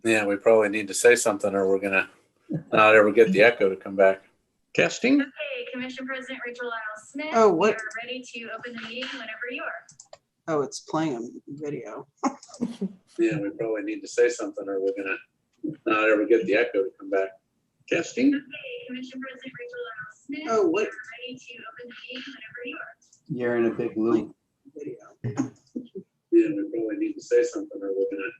Yeah, we probably need to say something or we're gonna not ever get the echo to come back. Testing. Okay, Commission President Rachel Lytle Smith. Oh, what? We are ready to open the meeting whenever you are. Oh, it's playing a video. Yeah, we probably need to say something or we're gonna not ever get the echo to come back. Testing. Okay, Commission President Rachel Lytle Smith. Oh, what? We are ready to open the meeting whenever you are. You're in a big loop. Video. Yeah, we probably need to say something or we're gonna.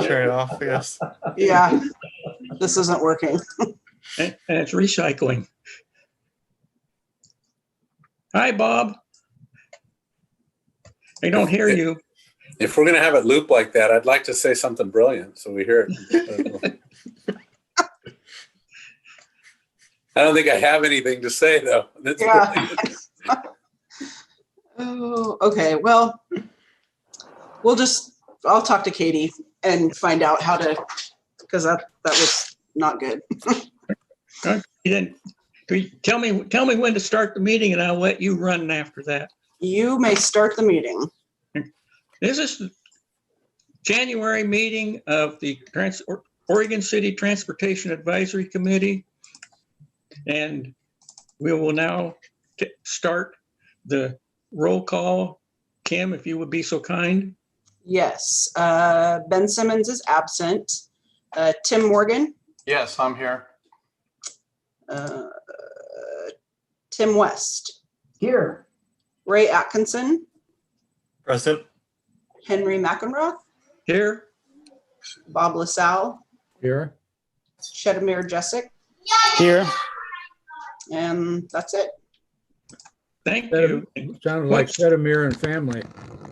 Turn it off, I guess. Yeah, this isn't working. And it's recycling. Hi, Bob. I don't hear you. If we're gonna have it loop like that, I'd like to say something brilliant so we hear it. I don't think I have anything to say though. That's Yeah. brilliant. Oh, okay. Well, I'll talk to Katie and find out how to, because that was not good. You tell me when to start the meeting and I'll let you run after that. You may start the meeting. This is the January meeting of the Oregon City Transportation Advisory Committee. And we will now start the roll call. Kim, if you would be so kind. Yes, Ben Simmons is absent. Tim Morgan, Yes, I'm here. Tim West, Here. Ray Atkinson, Present. Henry McEnroth, Here. Bob LaSalle, Here. Shedemir Jessic, Here. and that's it. Thank you. Sounded like Sedamir and family.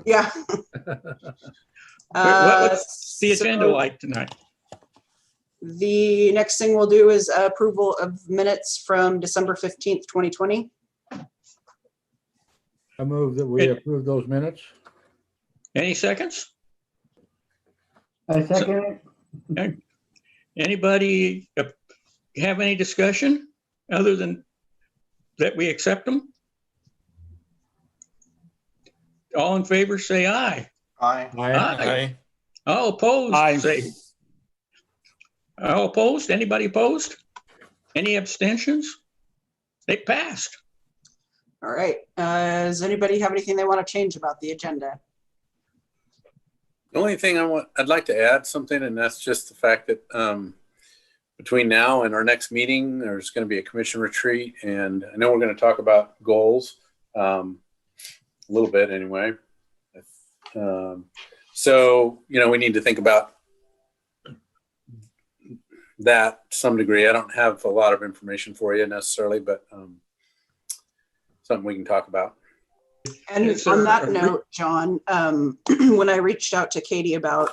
Yeah. What's the agenda So like tonight? the next thing we'll do is approval of minutes from December 15th, 2020. I move that we approve those minutes. Any seconds? I second it. Anybody have any discussion other than that we accept them? All in favor, say aye. Aye. Aye. All opposed, say. All opposed? Anybody opposed? Any abstentions? They passed. All right. Does anybody have anything they want to change about the agenda? The only thing I'd like to add something, and that's just the fact that between now and our next meeting, there's going to be a commission retreat, and I know we're going to talk about goals a little bit anyway. So, we need to think about that to some degree. I don't have a lot of information for you necessarily, but something we can talk about. And Yes, on sir. that note, John, when I reached out to Katie about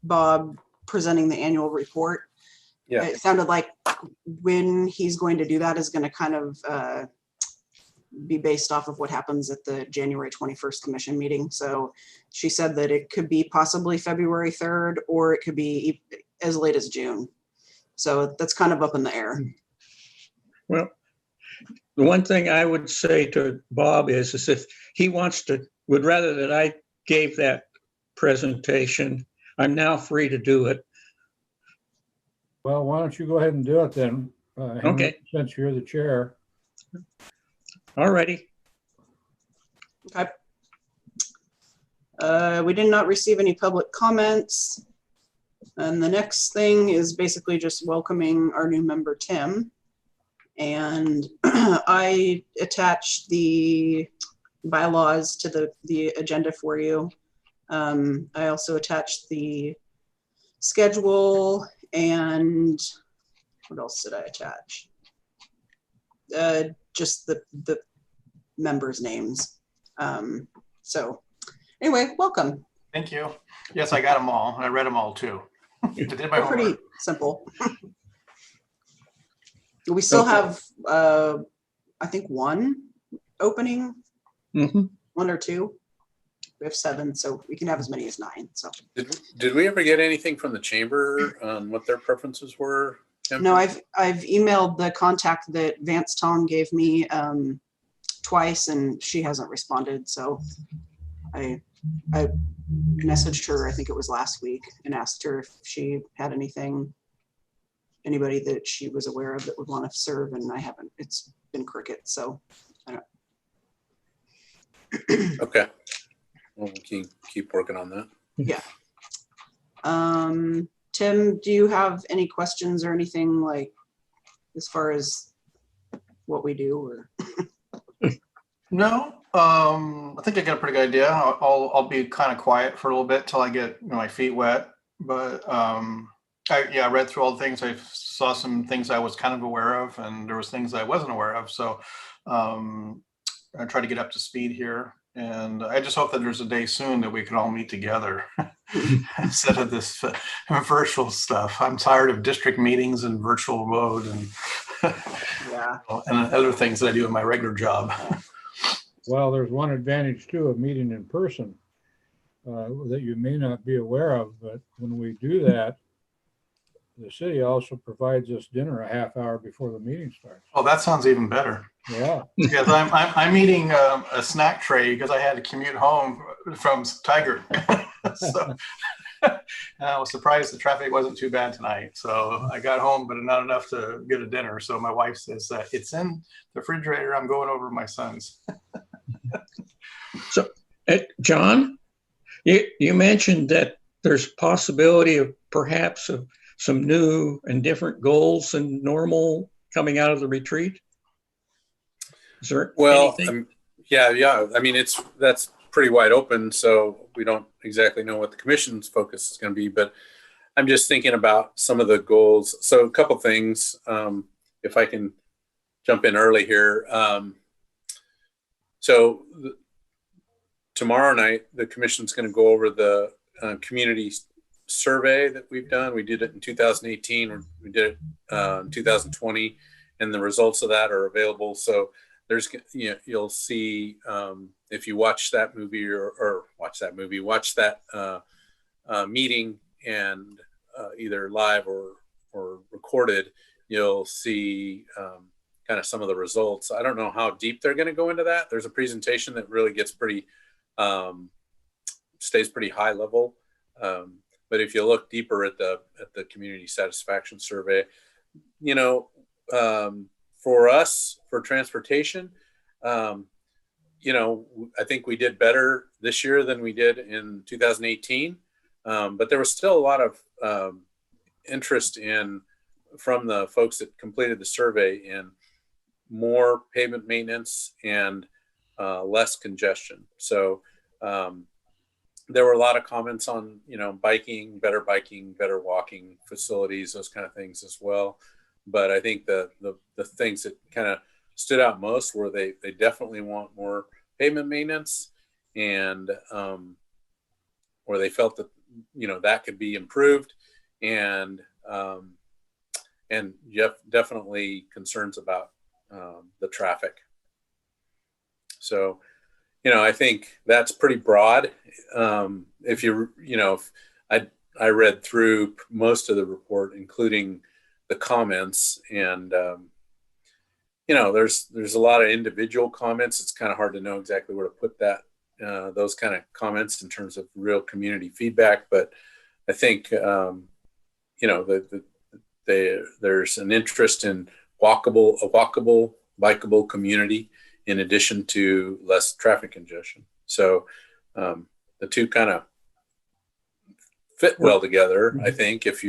Bob presenting the annual report, Yeah. it sounded like when he's going to do that is going to kind of be based off of what happens at the January 21st commission meeting. So she said that it could be possibly February 3rd, or it could be as late as June. So that's kind of up in the air. Well, the one thing I would say to Bob is if he would rather that I gave that presentation, I'm now free to do it. Well, why don't you go ahead and do it then? Henry, Okay. Since you're the chair. All righty. Okay. We did not receive any public comments. And the next thing is basically just welcoming our new member, Tim. And I attached the bylaws to the agenda for you. I also attached the schedule, and what else did I attach? Just the members' names. So anyway, welcome. Thank you. Yes, I got them all. I read them all too. I did my They're pretty homework. simple. We still have, I think, one opening, Mhm. one or two. We have 7, so we can have as many as 9. So Did we ever get anything from the chamber on what their preferences were? Kim? no, I've emailed the contact that Vance Tom gave me twice, and she hasn't responded. So I messaged her, I think it was last week, and asked her if she had anybody that she was aware of that would want to serve, and I haven't. It's been cricket, so I don't. Okay. Well, we can keep working on that. Yeah. Tim, do you have any questions or anything like as far as what we do or? No, I think I got a pretty good idea. I'll be kind of quiet for a little bit till I get my feet wet. But I read through all the things. I saw some things I was kind of aware of, and there was things I wasn't aware of. So I try to get up to speed here, and I just hope that there's a day soon that we can all meet together instead of this virtual stuff. I'm tired of district meetings and virtual mode and Yeah. and other things that I do in my regular job. Well, there's one advantage too of meeting in person that you may not be aware of, but when we do that, the city also provides us dinner a half hour before the meeting starts. Oh, that sounds even better. Yeah. Because I'm eating a snack tray because I had to commute home from Tiger. So I was surprised the traffic wasn't too bad tonight. So I got home, but not enough to get a dinner. So my wife says, it's in the refrigerator. I'm going over to my son's. So, John, you mentioned that there's possibility of perhaps of some new and different goals than normal coming out of the retreat. Is there anything? Yeah. I mean, that's pretty wide open, so we don't exactly know what the commission's focus is going to be. But I'm just thinking about some of the goals. So a couple things, if I can jump in early here. Tomorrow night, the commission's going to go over the community survey that we've done. We did it in 2018, we did it in 2020, and the results of that are available. So there's, you'll see if you watch that movie watch that meeting and either live or recorded, you'll see kind of some of the results. I don't know how deep they're going to go into that. There's a presentation that really gets stays pretty high level. But if you look deeper at the community satisfaction survey, for us, for transportation, I think we did better this year than we did in 2018. But there was still a lot of interest from the folks that completed the survey in more pavement maintenance and less congestion. So there were a lot of comments on, biking, better walking facilities, those kind of things as well. But I think the things that kind of stood out most were they definitely want more pavement maintenance, and or they felt that that could be improved, and definitely concerns about the traffic. So I think that's pretty broad. If I read through most of the report, including the comments, and there's a lot of individual comments. It's kind of hard to know exactly where to put those kind of comments in terms of real community feedback. But I think there's an interest in a walkable, bikeable community, in addition to less traffic congestion. So the two kind of fit well together. I think if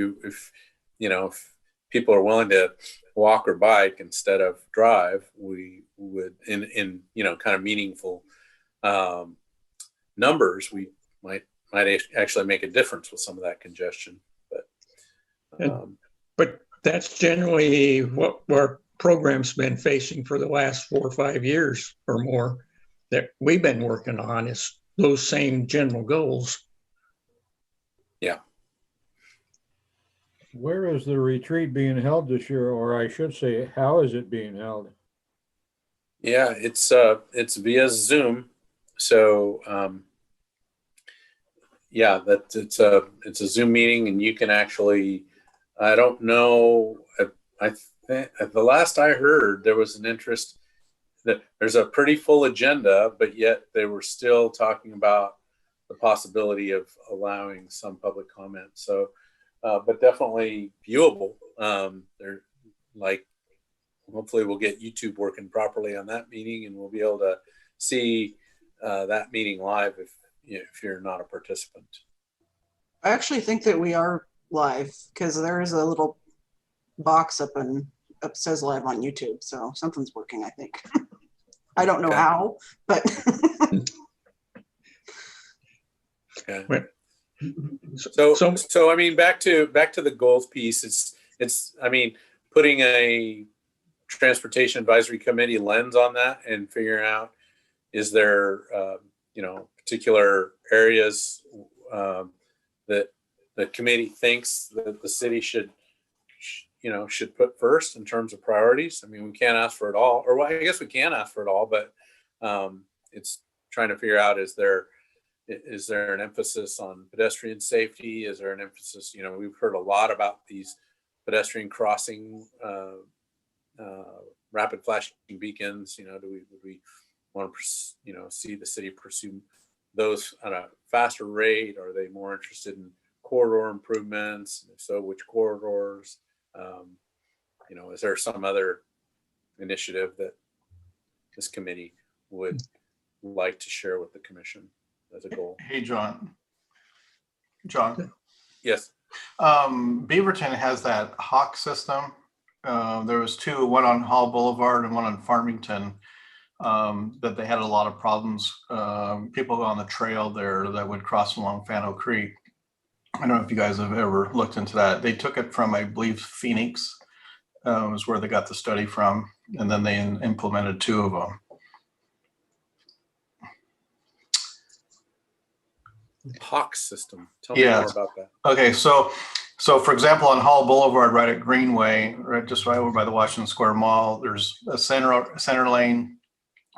people are willing to walk or bike instead of drive, we would in kind of meaningful numbers, we might actually make a difference with some of that congestion. But that's generally what our program's been facing for the last 4 or 5 years or more that we've been working on, is those same general goals. Yeah. Where is the retreat being held this year? Or I should say, how is it being held? Yeah, it's via Zoom. So it's a Zoom meeting, and you can actually, I don't know, I think the last I heard, there was an interest there's a pretty full agenda, but yet they were still talking about the possibility of allowing some public comment. So, but definitely viewable. They're like, hopefully we'll get YouTube working properly on that meeting, and we'll be able to see that meeting live if you're not a participant. I actually think that we are live because there is a little box up says live on YouTube. So something's working, I think. I don't know Okay. how, but Okay. So, So I mean, back to the goals piece. It's I mean, putting a transportation advisory committee lens on that and figuring out, is there particular areas that the committee thinks that the city should put first in terms of priorities. I mean, we can't ask for it all, or well, I guess we can ask for it all, but it's trying to figure out, is there an emphasis on pedestrian safety? Is there an emphasis, we've heard a lot about these pedestrian crossing rapid flashing beacons. Would we want to see the city pursue those at a faster rate? Are they more interested in corridor improvements? And if so, which corridors? Is there some other initiative that this committee would like to share with the commission as a goal? Hey, John. Yes. Beaverton has that Hawk system. There was two, one on Hall Boulevard and one on Farmington, that they had a lot of problems. People on the trail there that would cross along Fano Creek. I don't know if you guys have ever looked into that. They took it from, I believe, Phoenix, is where they got the study from, and then they implemented two of them. Hawk system. Tell me Yeah. more about that. Okay, so for example, on Hall Boulevard, right at Greenway, just right over by the Washington Square Mall, there's a center lane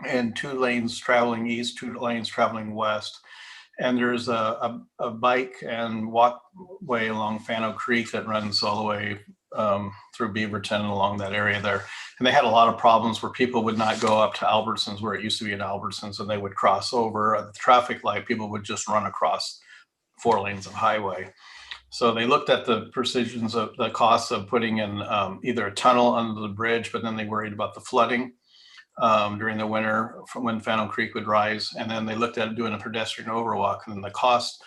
and 2 lanes traveling east, 2 lanes traveling west. And there's a bike and walkway along Fano Creek that runs all the way through Beaverton and along that area there. And they had a lot of problems where people would not go up to Albertsons, where it used to be in Albertsons, and they would cross over at the traffic light. People would just run across 4 lanes of highway. So they looked at the precisions of the costs of putting in either a tunnel under the bridge, but then they worried about the flooding during the winter from when Fano Creek would rise. And then they looked at doing a pedestrian overwalk, and then the cost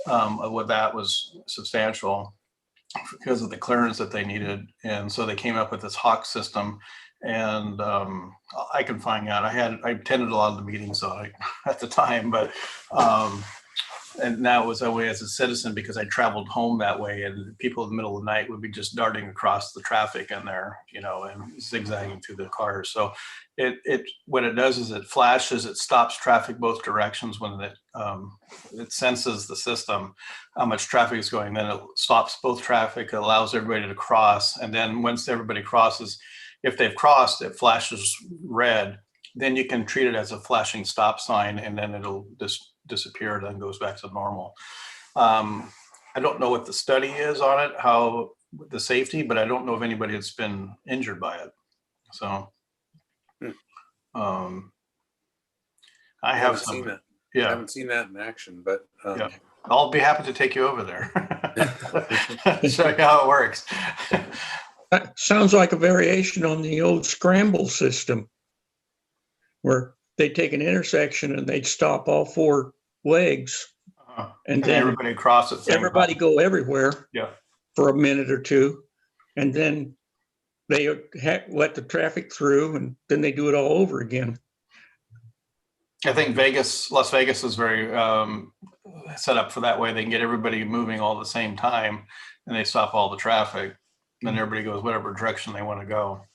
of what that was substantial because of the clearance that they needed. And so they came up with this Hawk system. And I can find out. I attended a lot of the meetings at the time, but and that was a way as a citizen, because I traveled home that way, and people in the middle of the night would be just darting across the traffic in there, and zigzagging through the cars. So what it does is it flashes, it stops traffic both directions when it senses the system, how much traffic is going, then it stops both traffic, it allows everybody to cross. And then once everybody crosses, if they've crossed, it flashes red, then you can treat it as a flashing stop sign, and then it'll just disappear and then goes back to normal. I don't know what the study is on it, how the safety, but I don't know if anybody has been injured by it. So I have haven't seen that. I Yeah, haven't seen that in action, but Yeah. I'll be happy to take you over there. Show you how it works. that sounds like a variation on the old scramble system, where they take an intersection and they'd stop all 4 legs, and then everybody cross it. everybody go everywhere Yeah. for a minute or two, and then they let the traffic through, and then they do it all over again. I think Las Vegas is very set up for that way. They can get everybody moving all at the same time, and they stop all the traffic. Then everybody goes whatever direction they want to go.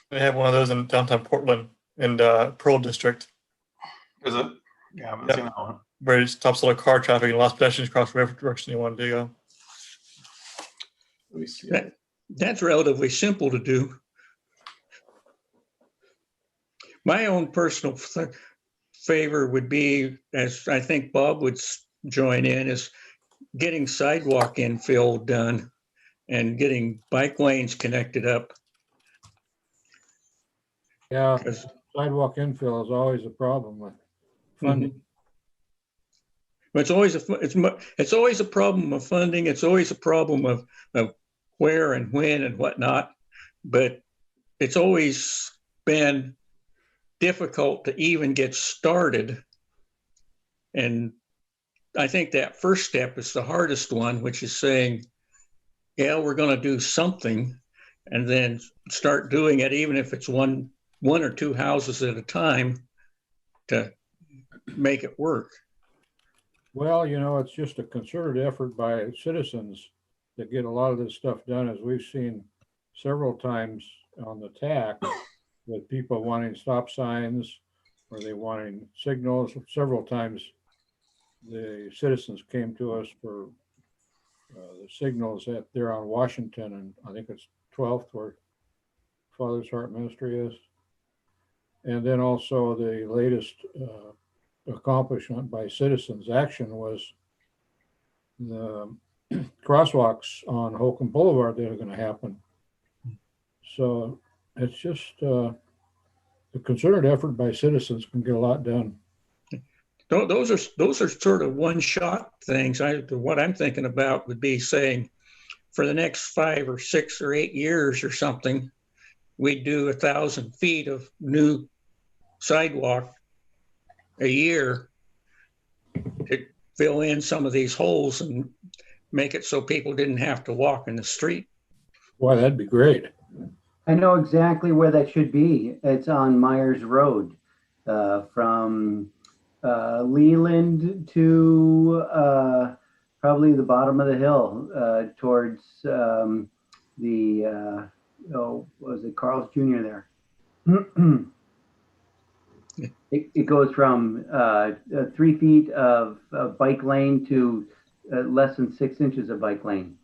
They have one of those in downtown Portland in Pearl District, Is it? Yeah, I haven't Yeah. seen that one. where it stops all the car traffic and allows pedestrians to cross whatever direction they want to go. Let me see. That's relatively simple to do. My own personal favor would be, as I think Bob would join in, is getting sidewalk infill done and getting bike lanes connected up. Yeah, 'Cause sidewalk infill is always a problem with funding. But it's always a problem of funding. It's always a problem of where and when and whatnot. But it's always been difficult to even get started. And I think that first step is the hardest one, which is saying, yeah, we're going to do something, and then start doing it, even if it's one or two houses at a time, to make it work. Well, it's just a concerted effort by citizens to get a lot of this stuff done, as we've seen several times on the TAC, with people wanting stop signs or they wanting signals. Several times the citizens came to us for the signals there on Washington, and I think it's 12th where Father's Heart Ministry is. And then also the latest accomplishment by citizens action was the crosswalks on Holcomb Boulevard that are going to happen. So it's just a concerted effort by citizens can get a lot done. Those are sort of one-shot things. What I'm thinking about would be saying, for the next 5 or 6 or 8 years or something, we do 1,000 feet of new sidewalk a year to fill in some of these holes and make it so people didn't have to walk in the street. Boy, that'd be great. I know exactly where that should be. It's on Myers Road, from Leland to probably the bottom of the hill, towards was it Carl's Jr. there? It goes from 3 feet of bike lane to less than 6 inches of bike lane.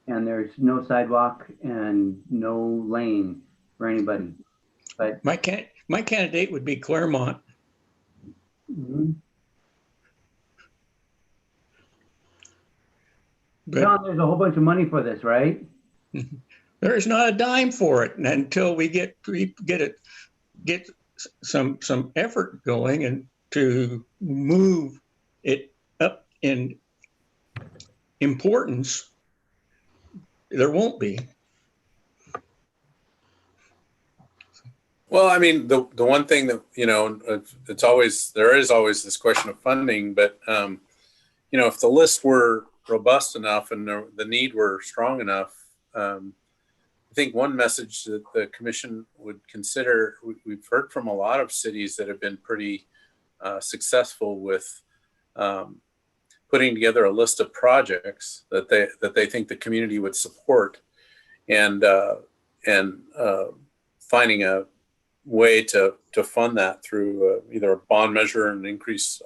And there's no sidewalk and no lane for anybody. But My candidate would be Claremont. But John, there's a whole bunch of money for this, right? there's not a dime for it until we get some effort going and to move it up in importance. There won't be. Well, I mean, the one thing that, there is always this question of funding, but, if the list were robust enough and the need were strong enough, I think one message that the commission would consider, we've heard from a lot of cities that have been pretty successful with putting together a list of projects that they think the community would support, and finding a way to fund that through either a bond measure and increase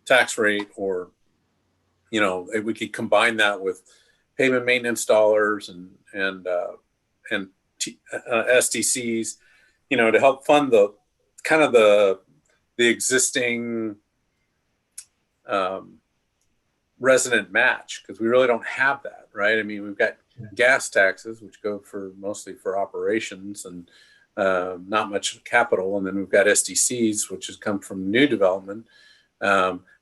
tax rate, or we could combine that with pavement maintenance dollars and SDCs, to help fund the kind of the existing resident match, because we really don't have that, right? I mean, we've got gas taxes, which go mostly for operations and not much capital, and then we've got SDCs, which has come from new development.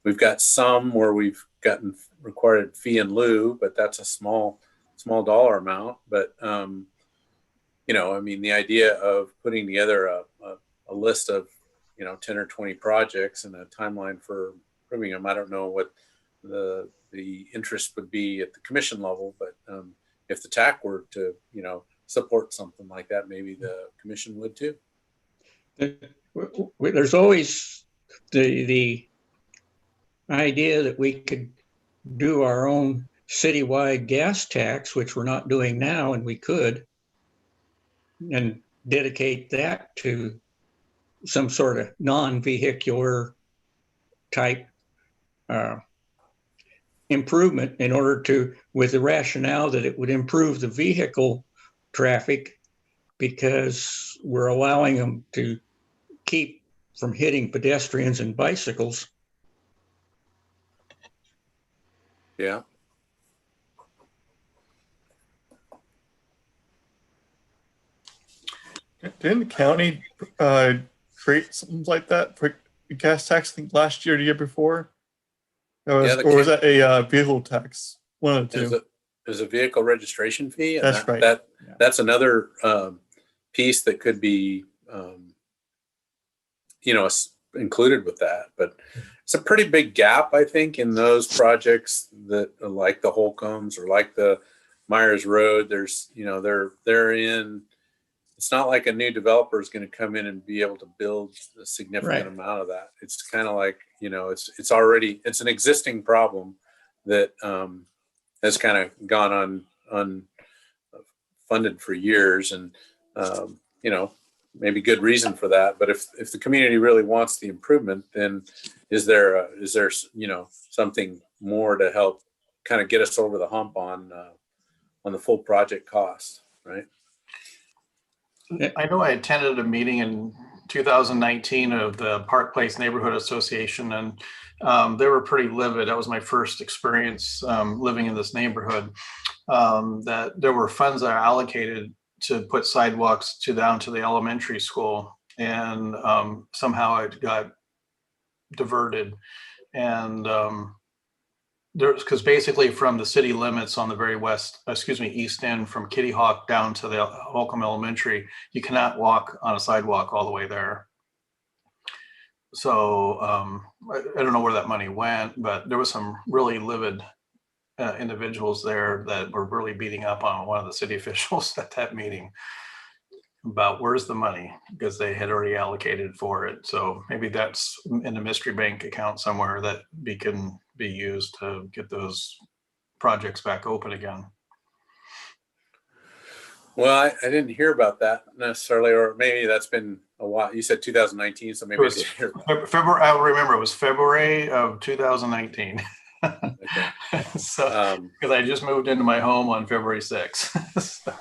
We've got some where we've gotten required fee in lieu, but that's a small dollar amount. But I mean, the idea of putting together a list of 10 or 20 projects and a timeline for approving them, I don't know what the interest would be at the commission level, but if the TAC were to support something like that, maybe the commission would too. There's always the idea that we could do our own citywide gas tax, which we're not doing now, and we could, and dedicate that to some sort of non-vehicular type improvement, in order to, with the rationale that it would improve the vehicle traffic, because we're allowing them to keep from hitting pedestrians and bicycles. Yeah. Didn't the county create something like that for a gas tax, I think last year, or the year before. Yeah, the Or was that a vehicle tax? One of the two. There's a vehicle registration fee. And That's right. That's another piece that could be, included with that. But it's a pretty big gap, I think, in those projects that are like the Holcombs or like the Myers Road. There's, they're in. It's not like a new developer is going to come in and be able to build a significant Right. amount of that. It's kind of like, it's an existing problem that has kind of gone unfunded for years, and maybe good reason for that. But if the community really wants the improvement, then is there something more to help kind of get us over the hump on the full project cost, right? I know I attended a meeting in 2019 of the Park Place Neighborhood Association, and they were pretty livid. That was my first experience living in this neighborhood, that there were funds that are allocated to put sidewalks down to the elementary school, and somehow it got diverted. And because basically from the city limits on the very east end, from Kitty Hawk down to the Holcomb Elementary, you cannot walk on a sidewalk all the way there. So I don't know where that money went, but there was some really livid individuals there that were really beating up on one of the city officials at that meeting about where's the money, because they had already allocated for it. So maybe that's in the mystery bank account somewhere that can be used to get those projects back open again. Well, I didn't hear about that necessarily, or maybe that's been a while. You said 2019, so maybe I didn't hear about it. February, I remember it was February of 2019. Okay. So, because I just moved into my home on February 6th. So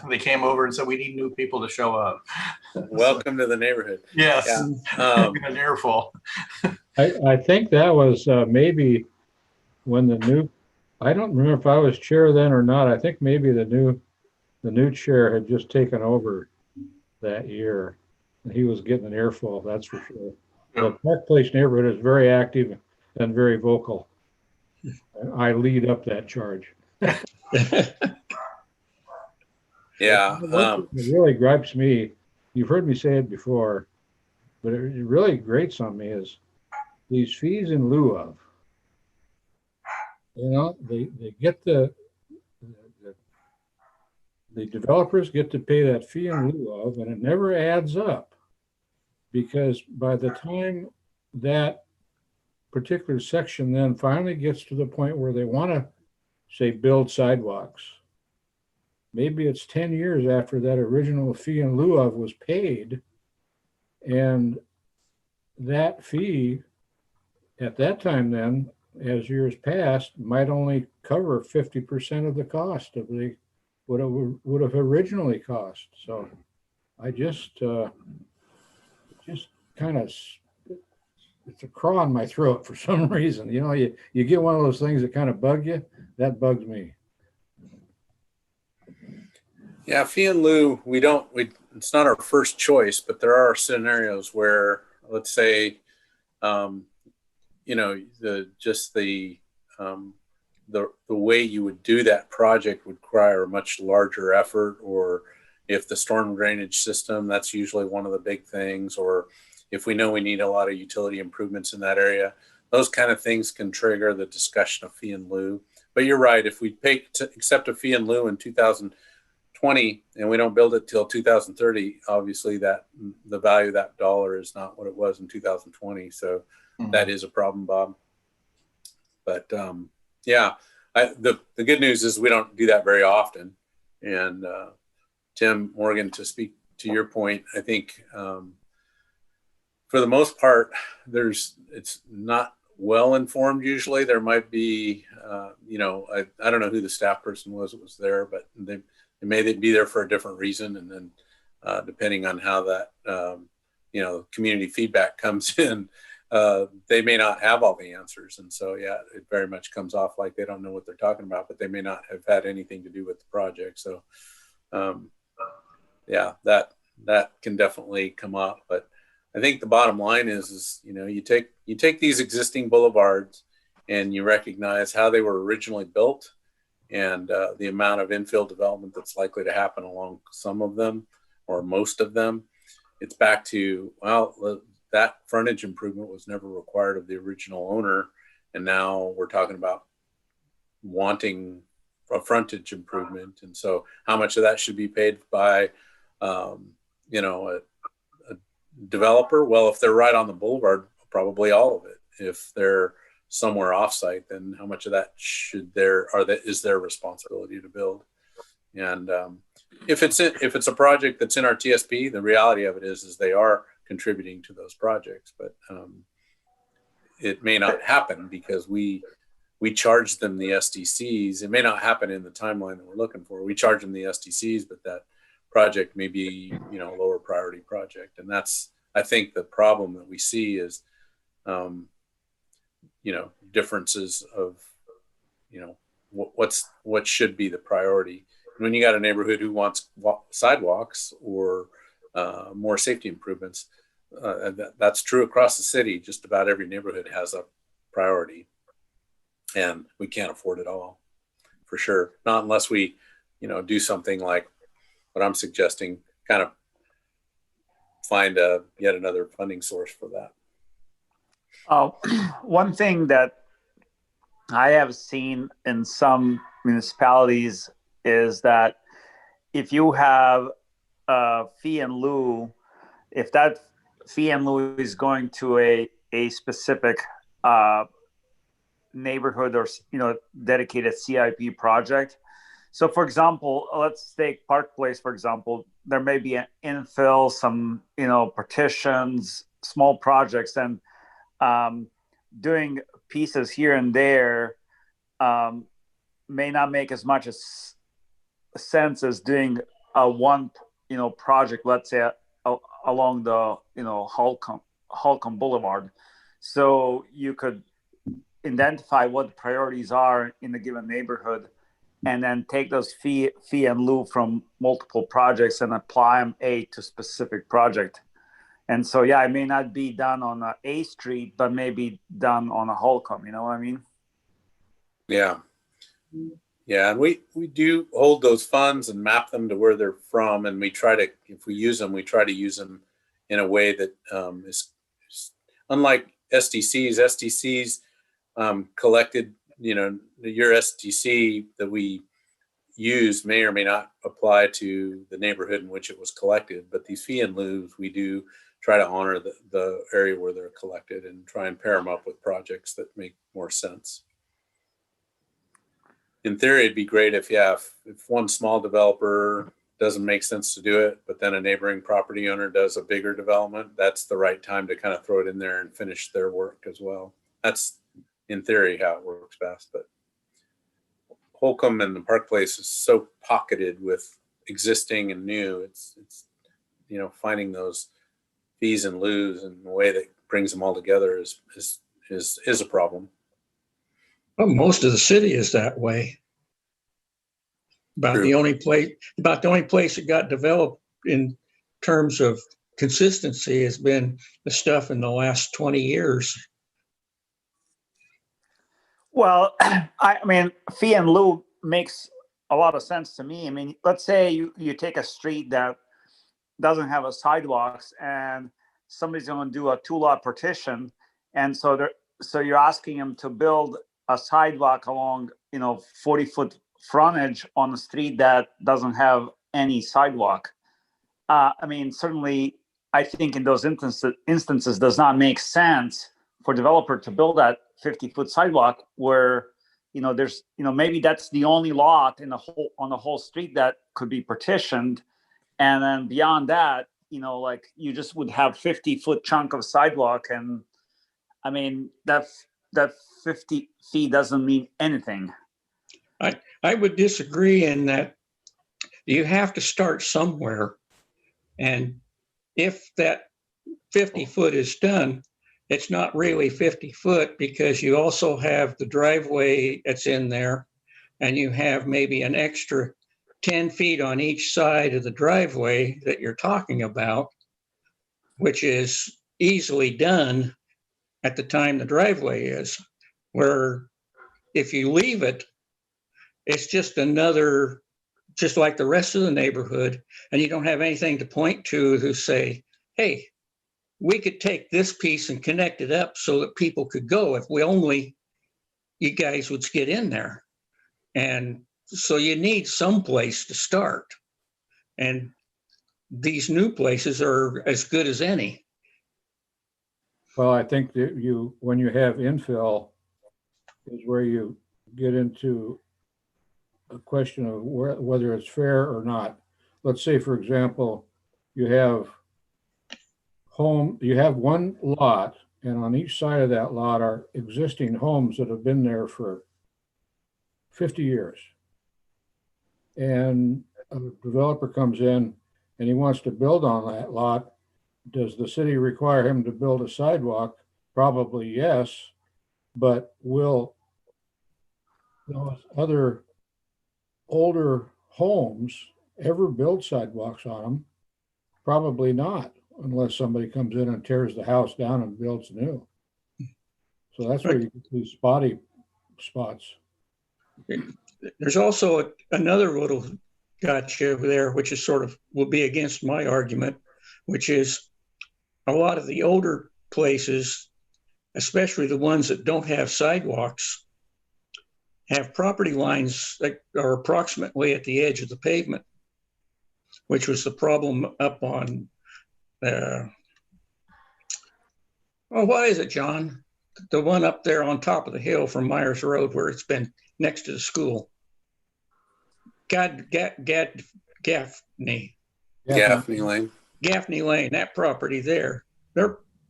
they came over and said, we need new people to show up. Welcome to the neighborhood. Yes. Yeah. An earful. I think that was maybe when I don't remember if I was chair then or not. I think maybe the new chair had just taken over that year, and he was getting an earful, that's for sure. Yeah. The Park Place neighborhood is very active and very vocal. I lead up that charge. Yeah. What really gripes me, you've heard me say it before, but it really grates on me is these fees in lieu of. They get the developers get to pay that fee in lieu of, and it never adds up, because by the time that particular section then finally gets to the point where they want to say build sidewalks, maybe it's 10 years after that original fee in lieu of was paid, and that fee at that time then, as years passed, might only cover 50% of the cost of what it would have originally cost. So I just kind of, it's a craw in my throat for some reason. You get one of those things that kind of bug you. That bugs me. Yeah, fee in lieu, it's not our first choice, but there are scenarios where, let's say, the way you would do that project would require a much larger effort, or if the storm drainage system, that's usually one of the big things, or if we know we need a lot of utility improvements in that area, those kind of things can trigger the discussion of fee in lieu. But you're right, if we accept a fee in lieu in 2020 and we don't build it till 2030, obviously that the value of that dollar is not what it was in 2020. So that is a problem, Bob. But yeah, the good news is we don't do that very often. And Tim Morgan, to speak to your point, I think for the most part, it's not well informed. Usually there might be, I don't know who the staff person was that was there, but they may be there for a different reason. And then depending on how that, community feedback comes in, they may not have all the answers. And so, yeah, it very much comes off like they don't know what they're talking about, but they may not have had anything to do with the project. So, yeah, that can definitely come up. But I think the bottom line is, you know, you take these existing boulevards and you recognize how they were originally built and the amount of infill development that's likely to happen along some of them or most of them. It's back to, well, that frontage improvement was never required of the original owner. And now we're talking about wanting a frontage improvement. And so how much of that should be paid by, you know, a developer? Well, if they're right on the boulevard, probably all of it. If they're somewhere offsite, then how much of that is their responsibility to build? And if it's a project that's in our TSP, the reality of it is they are contributing to those projects, but it may not happen because we charge them the SDCs. It may not happen in the timeline that we're looking for. We charge them the SDCs, but that project may be, you know, a lower priority project. And that's, I think, the problem that we see is, you know, differences of, you know, what should be the priority. When you got a neighborhood who wants sidewalks or more safety improvements, that's true across the city. Just about every neighborhood has a priority, and we can't afford it all, for sure. Not unless we, you know, do something like what I'm suggesting, kind of find yet another funding source for that. One thing that I have seen in some municipalities is that if you have a fee in lieu, if that fee in lieu is going to a specific neighborhood or, you know, dedicated CIP project. So for example, let's take Park Place, for example, there may be an infill, some, you know, partitions, small projects, and doing pieces here and there may not make as much as sense as doing a one, you know, project, let's say along the, you know, Holcomb Boulevard. So you could identify what the priorities are in a given neighborhood and then take those fee and lieu from multiple projects and apply them to specific project. And so, yeah, it may not be done on a street, but maybe done on a Holcomb, you know what I mean? Yeah. Yeah, and we do hold those funds and map them to where they're from, and we try to, if we use them, we try to use them in a way that is unlike SDCs. SDCs collected, you know, your SDC that we use may or may not apply to the neighborhood in which it was collected, but these fee and lieu, we do try to honor the area where they're collected and try and pair them up with projects that make more sense. In theory, it'd be great if one small developer doesn't make sense to do it, but then a neighboring property owner does a bigger development, that's the right time to kind of throw it in there and finish their work as well. That's in theory how it works best, but Holcomb and the Park Place is so pocketed with existing and new. It's you know, finding those fees and lieu in a way that brings them all together is a problem. Well, most of the city is that way. About True. the only place that got developed in terms of consistency has been the stuff in the last 20 years. Well, I mean, fee and lieu makes a lot of sense to me. I mean, let's say you take a street that doesn't have a sidewalks and somebody's going to do a 2-lot partition. And so you're asking them to build a sidewalk along, you know, 40-foot frontage on a street that doesn't have any sidewalk. I mean, certainly, I think in those instances does not make sense for developer to build that 50-foot sidewalk where, you know, there's, you know, maybe that's the only lot on the whole street that could be partitioned. And then beyond that, you know, like you just would have 50-foot chunk of sidewalk. And I mean, that 50 feet doesn't mean anything. I would disagree in that you have to start somewhere. And if that 50 foot is done, it's not really 50 foot because you also have the driveway that's in there and you have maybe an extra 10 feet on each side of the driveway that you're talking about, which is easily done at the time the driveway is, where if you leave it, it's just another, just like the rest of the neighborhood, and you don't have anything to point to say, hey, we could take this piece and connect it up so that people could go if we only, you guys would get in there. And so you need some place to start. And these new places are as good as any. Well, I think that when you have infill is where you get into a question of whether it's fair or not. Let's say, for example, you have one lot, and on each side of that lot are existing homes that have been there for 50 years. And a developer comes in and he wants to build on that lot. Does the city require him to build a sidewalk? Probably yes, but will those other older homes ever build sidewalks on them? Probably not, unless somebody comes in and tears the house down and builds new. So that's where you get these spotty spots. There's also another little gotcha there, which is sort of will be against my argument, which is a lot of the older places, especially the ones that don't have sidewalks, have property lines that are approximately at the edge of the pavement, which was the problem up on, what is it, John? The one up there on top of the hill from Myers Road where it's been next to the school. Gaffney. Gaffney Lane. Gaffney Lane, that property there,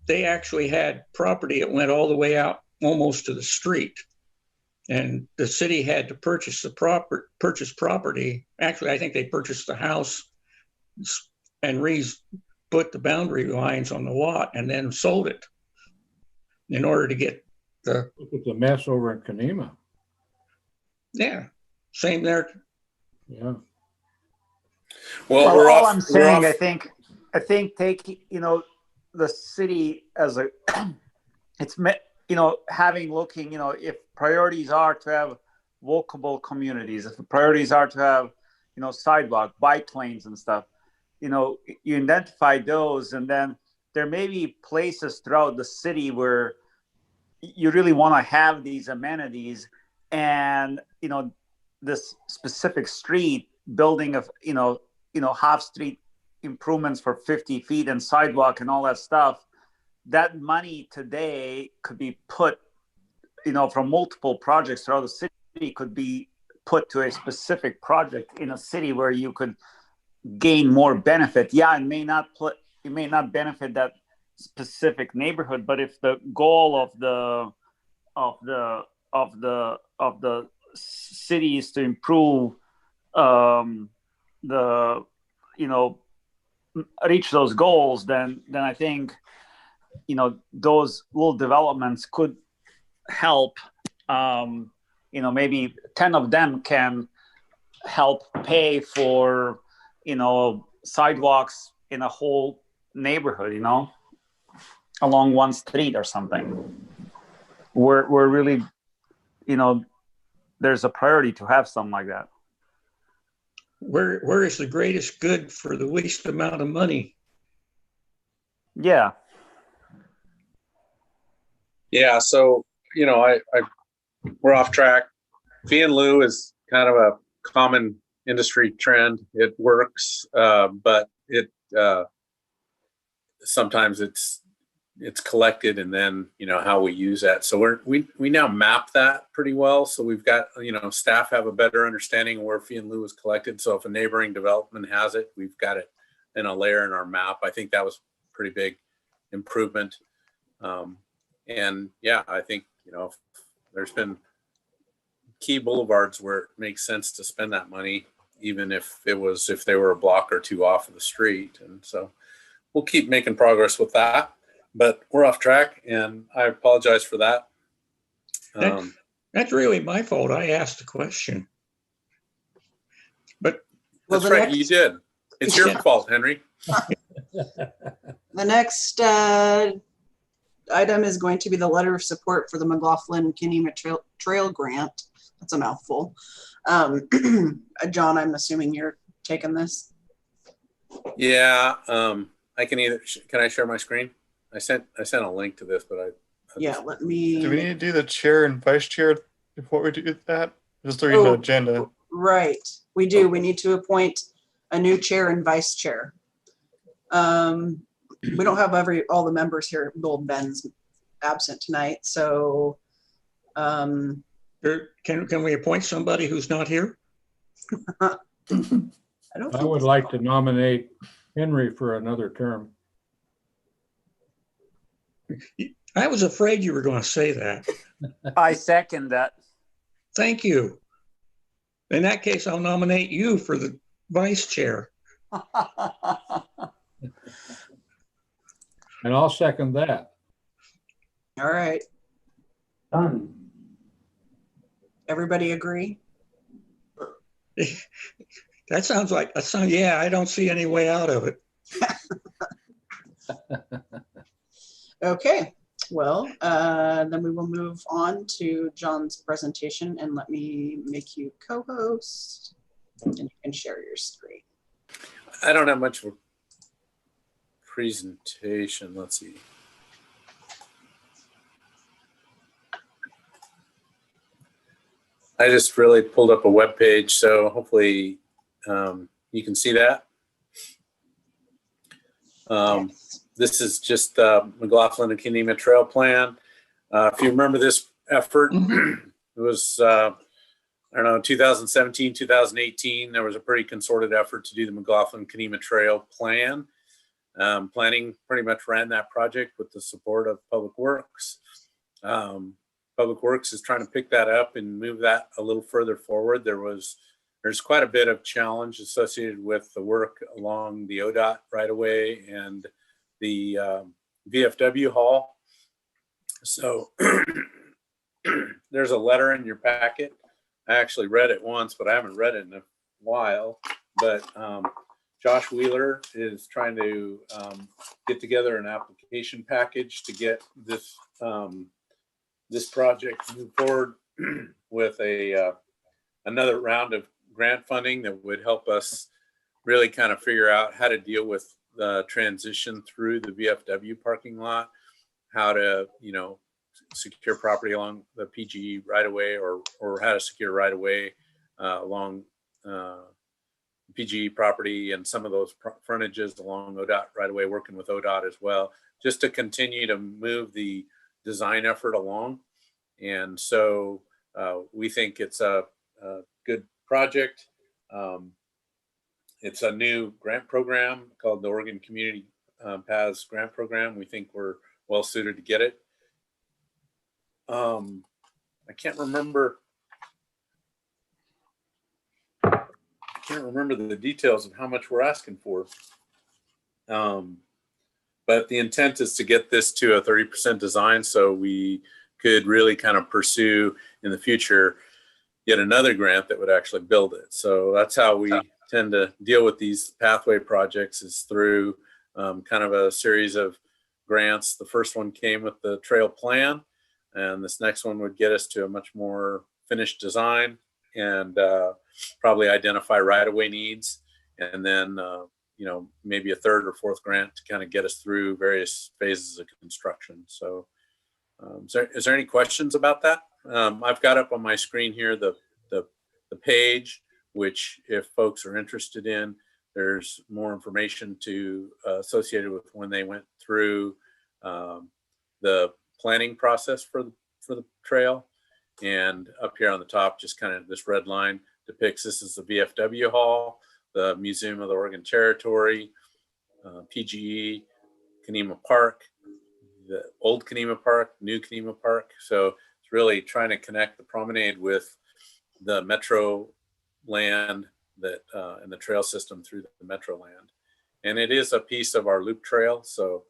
they actually had property that went all the way out almost to the street. And the city had to purchase property. Actually, I think they purchased the house and put the boundary lines on the lot and then sold it in order to get the. Look at the mess over in Kanema. Yeah, same there. Yeah. Well, Well, we're all off. I'm we're saying, off- I think take, the city as a, looking, if priorities are to have walkable communities, if the priorities are to have, sidewalk, bike lanes and stuff, you identify those, and then there may be places throughout the city where you really want to have these amenities, and, this specific street building of, half street improvements for 50 feet and sidewalk and all that stuff, that money today could be put, from multiple projects throughout the city, could be put to a specific project in a city where you could gain more benefit. Yeah, it may not benefit that specific neighborhood, but if the goal of the city is to improve reach those goals, then I think those little developments could help. Maybe 10 of them can help pay for sidewalks in a whole neighborhood, along one street or something. We're really, there's a priority to have something like that. Where is the greatest good for the least amount of money? Yeah. Yeah. So, we're off track. Fee in lieu is kind of a common industry trend. It works, but it sometimes it's collected, and then how we use that. So we now map that pretty well. So we've got staff have a better understanding of where fee in lieu is collected. So if a neighboring development has it, we've got it in a layer in our map. I think that was a pretty big improvement. And yeah, I think there's been key boulevards where it makes sense to spend that money, even if they were a block or two off of the street. And so we'll keep making progress with that. But we're off track, and I apologize for that. That's really my fault. I asked the question. But Well, that's the right, next- you did. It's your fault, Henry. The The next item is going to be the letter of support for the McLaughlin-Kenema Trail Grant. That's a mouthful. John, I'm assuming you're taking this. Yeah, I can can I share my screen? I sent a link to this, but Yeah, let me. Do we need to do the chair and vice chair before we do that? Just reading the agenda. Right, we do. We need to appoint a new chair and vice chair. We don't have all the members here. Well, Ben's absent tonight, so Can we appoint somebody who's not here? I would like to nominate Henry for another term. I was afraid you were going to say that. I second that. Thank you. In that case, I'll nominate you for the vice chair. And I'll second that. All right. Done. Everybody agree? That sounds like a song. Yeah, I don't see any way out of it. Okay. Well, then we will move on to John's presentation, and let me make you co-host, and you can share your screen. I don't have much of a presentation. Let's see. I just really pulled up a web page, so hopefully you can see that. This is just the McLaughlin and Kenema Trail Plan. If you remember this effort, it was, I don't know, 2017, 2018, there was a pretty concerted effort to do the McLaughlin Kenema Trail Plan. Planning pretty much ran that project with the support of Public Works. Public Works is trying to pick that up and move that a little further forward. There's quite a bit of challenge associated with the work along the ODOT right away and the VFW hall. So there's a letter in your packet. I actually read it once, but I haven't read it in a while. But Josh Wheeler is trying to get together an application package to get this this project move forward with another round of grant funding that would help us really kind of figure out how to deal with the transition through the VFW parking lot, how to, secure property along the PGE right away, or how to secure right away along PGE property and some of those frontages along ODOT right away, working with ODOT as well, just to continue to move the design effort along. And so we think it's a good project. It's a new grant program called the Oregon Community Paths Grant Program. We think we're well suited to get it. I can't remember the details of how much we're asking for. But the intent is to get this to a 30% design, so we could really kind of pursue in the future yet another grant that would actually build it. So that's how we tend to deal with these pathway projects, is through kind of a series of grants. The first one came with the trail plan, and this next one would get us to a much more finished design and probably identify right-of-way needs, and then maybe a third or fourth grant to kind of get us through various phases of construction. So is there any questions about that? I've got up on my screen here the page, which if folks are interested in, there's more information associated with when they went through the planning process for the trail. And up here on the top, just kind of this red line depicts, this is the VFW hall, the Museum of the Oregon Territory, PGE, Kenema Park, the old Kenema Park, new Kenema Park. So it's really trying to connect the promenade with the metro land that and the trail system through the metro land. And it is a piece of our loop trail. So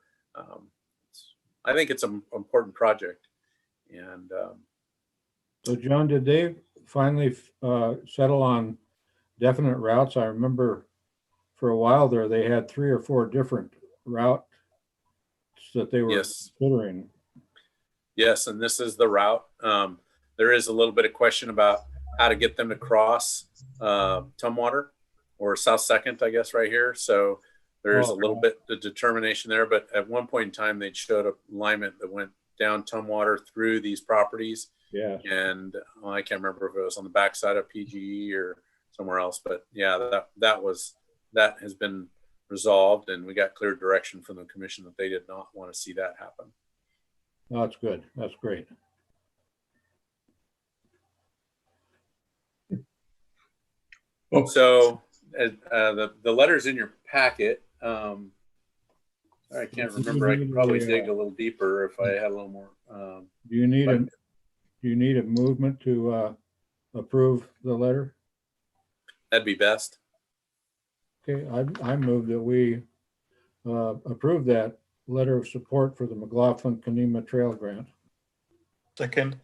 I think it's an important project. And So John, did they finally settle on definite routes? I remember for a while there, they had 3 or 4 different route that they were Yes. considering. Yes, and this is the route. There is a little bit of question about how to get them to cross Tumwater or South Second, I guess, right here. So there's a little bit of determination there. But at one point in time, they showed a alignment that went down Tumwater through these properties. Yeah. And I can't remember if it was on the backside of PGE or somewhere else. But yeah, that has been resolved, and we got clear direction from the commission that they did not want to see that happen. Oh, that's good. That's great. So the letter's in your packet. I can't remember. I could probably dig a little deeper if I had a little more. Do you need a movement to approve the letter? That'd be best. Okay, I move that we approve that letter of support for the McLaughlin-Kenema Trail Grant. Second.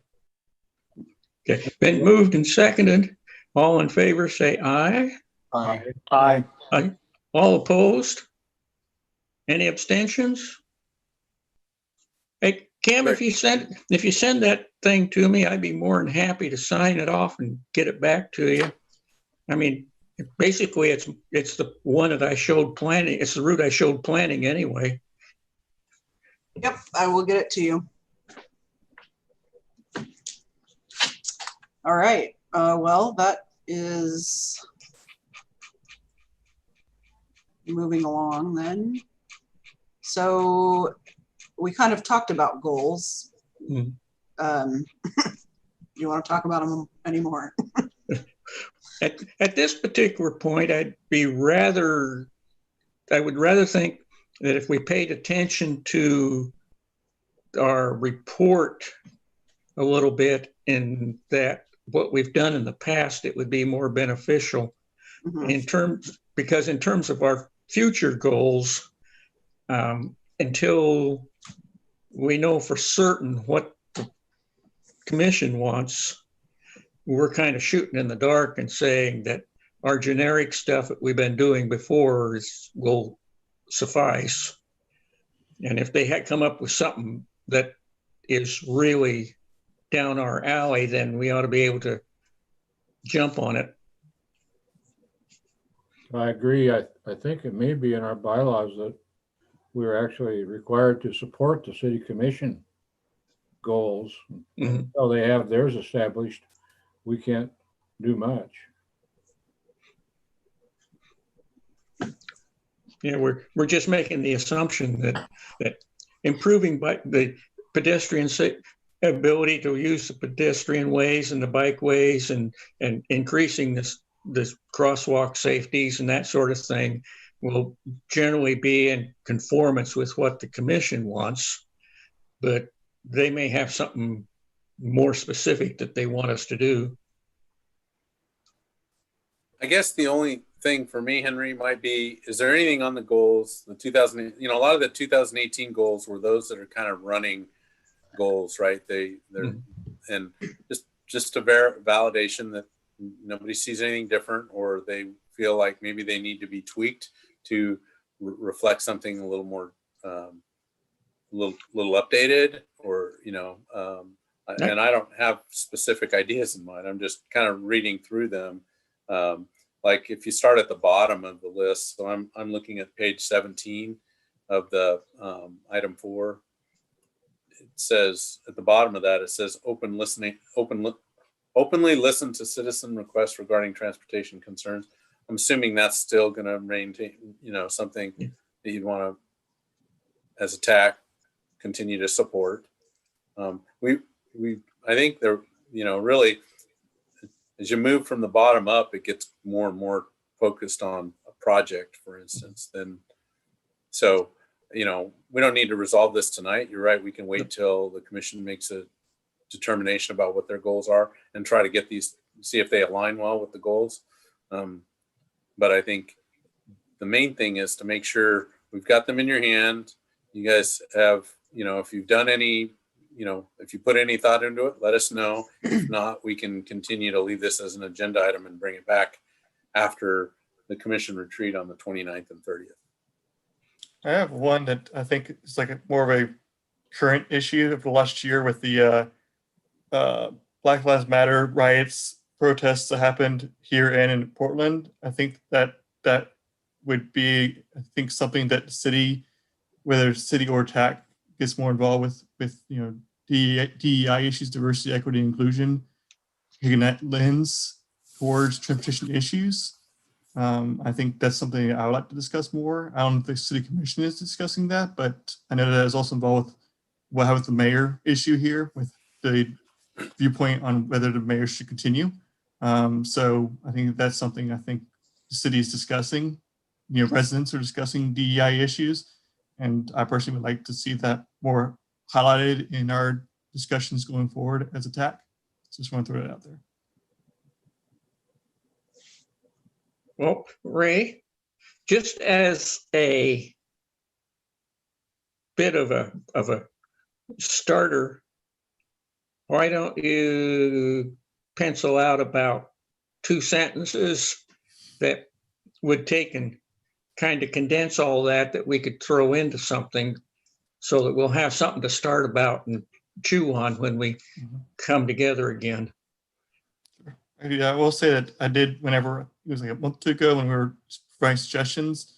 Okay, been moved and seconded. All in favor, say aye. Aye. Aye. Aye. All opposed? Any abstentions? Hey, Cam, if you send that thing to me, I'd be more than happy to sign it off and get it back to you. I mean, basically, it's the one that I showed planning. It's the route I showed planning anyway. Yep, I will get it to you. All right, well, that is moving along then. So we kind of talked about goals. Mhm. You want to talk about them anymore? At this particular point, I would rather think that if we paid attention to our report a little bit, in that what we've done in the past, it would be more beneficial Mhm. because in terms of our future goals, until we know for certain what the commission wants, we're kind of shooting in the dark and saying that our generic stuff that we've been doing before will suffice. And if they had come up with something that is really down our alley, then we ought to be able to jump on it. I agree. I think it may be in our bylaws that we're actually required to support the city commission goals. Mhm. Until they have theirs established, we can't do much. Yeah, we're just making the assumption that improving the pedestrian ability to use the pedestrian ways and the bikeways and increasing this crosswalk safeties and that sort of thing will generally be in conformance with what the commission wants, but they may have something more specific that they want us to do. I guess the only thing for me, Henry, might be, is there anything on the goals, the 2000, a lot of the 2018 goals were those that are kind of running goals, right? And just a validation that nobody sees anything different, or they feel like maybe they need to be tweaked to reflect something a little more, little updated, or, and I don't have specific ideas in mind. I'm just kind of reading through them. Like if you start at the bottom of the list, so I'm looking at page 17 of the item 4. It says at the bottom of that, it says openly listen to citizen requests regarding transportation concerns. I'm assuming that's still going to maintain, something that you'd want to, as a TAC, continue to support. I think there, really, as you move from the bottom up, it gets more and more focused on a project, for instance. So, we don't need to resolve this tonight. You're right. We can wait till the commission makes a determination about what their goals are and try to get these, see if they align well with the goals. But I think the main thing is to make sure we've got them in your hand. You guys have, if you've done any, if you put any thought into it, let us know. If not, we can continue to leave this as an agenda item and bring it back after the commission retreat on the 29th and 30th. I have one that I think is like more of a current issue of the last year with the Black Lives Matter riots, protests that happened here and in Portland. I think that would be, I think, something that the city, whether city or TAC, gets more involved with DEI issues, diversity, equity, inclusion, taking that lens towards transportation issues. I think that's something I would like to discuss more. I don't know if the city commission is discussing that, but I know that is also involved with what happened with the mayor issue here, with the viewpoint on whether the mayor should continue. So I think that's something I think the city is discussing. Residents are discussing DEI issues, and I personally would like to see that more highlighted in our discussions going forward as a TAC. So just want to throw that out there. Well, Ray, just as a bit of a starter, why don't you pencil out about 2 sentences that would take and kind of condense all that we could throw into something so that we'll have something to start about and chew on when we come together again. Yeah, I will say that I did, whenever it was like a month or two ago when we were providing suggestions,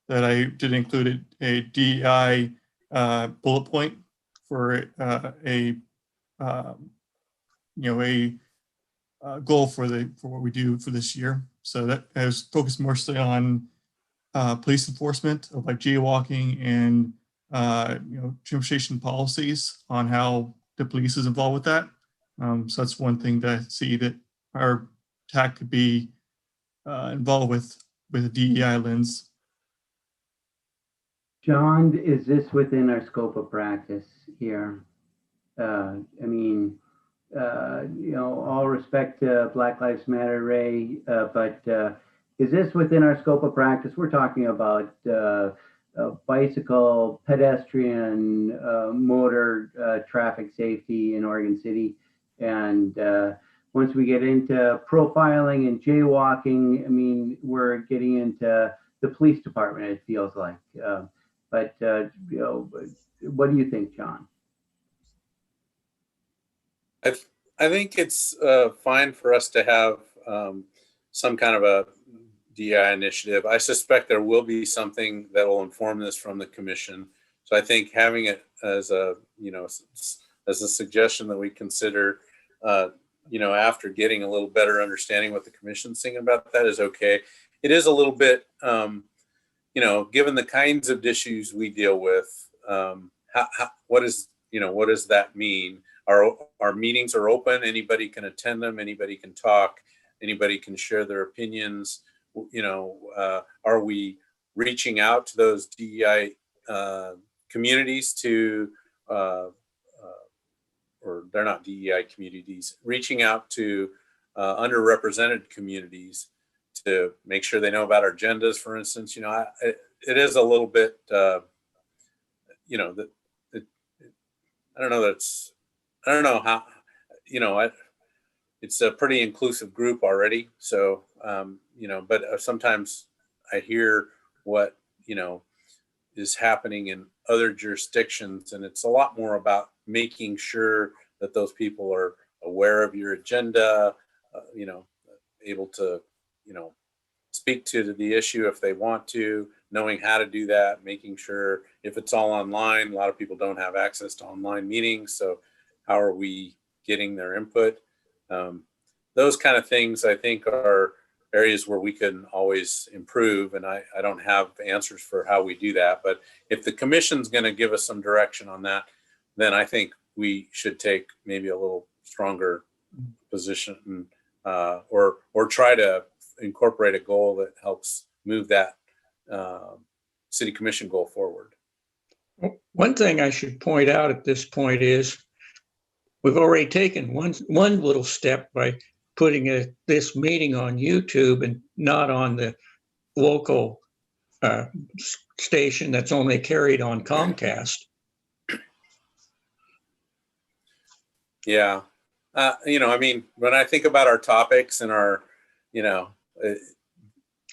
that I did include a DEI bullet point for a goal for what we do for this year. So that I was focused mostly on police enforcement of like jaywalking and transportation policies on how the police is involved with that. So that's one thing that I see that our TAC could be involved with a DEI lens. John, is this within our scope of practice here? I mean, all respect to Black Lives Matter, Ray, but is this within our scope of practice? We're talking about bicycle, pedestrian, motor traffic safety in Oregon City. And once we get into profiling and jaywalking, I mean, we're getting into the police department, it feels like. But what do you think, John? I think it's fine for us to have some kind of a DI initiative. I suspect there will be something that will inform this from the commission. So I think having it as a suggestion that we consider, after getting a little better understanding what the commission's thinking about that is okay. It is a little bit, given the kinds of issues we deal with, what does that mean? Our meetings are open. Anybody can attend them. Anybody can talk. Anybody can share their opinions. Are we reaching out to those DEI communities or they're not DEI communities, reaching out to underrepresented communities to make sure they know about our agendas, for instance. It is a little bit, I don't know how, it's a pretty inclusive group already. So, but sometimes I hear what, is happening in other jurisdictions, and it's a lot more about making sure that those people are aware of your agenda, able to, speak to the issue if they want to, knowing how to do that, making sure if it's all online, a lot of people don't have access to online meetings. So how are we getting their input? Those kind of things, I think, are areas where we can always improve. And I don't have answers for how we do that. But if the commission's going to give us some direction on that, then I think we should take maybe a little stronger position or try to incorporate a goal that helps move that city commission goal forward. One thing I should point out at this point is we've already taken one little step by putting this meeting on YouTube and not on the local station that's only carried on Comcast. Yeah. When I think about our topics and our,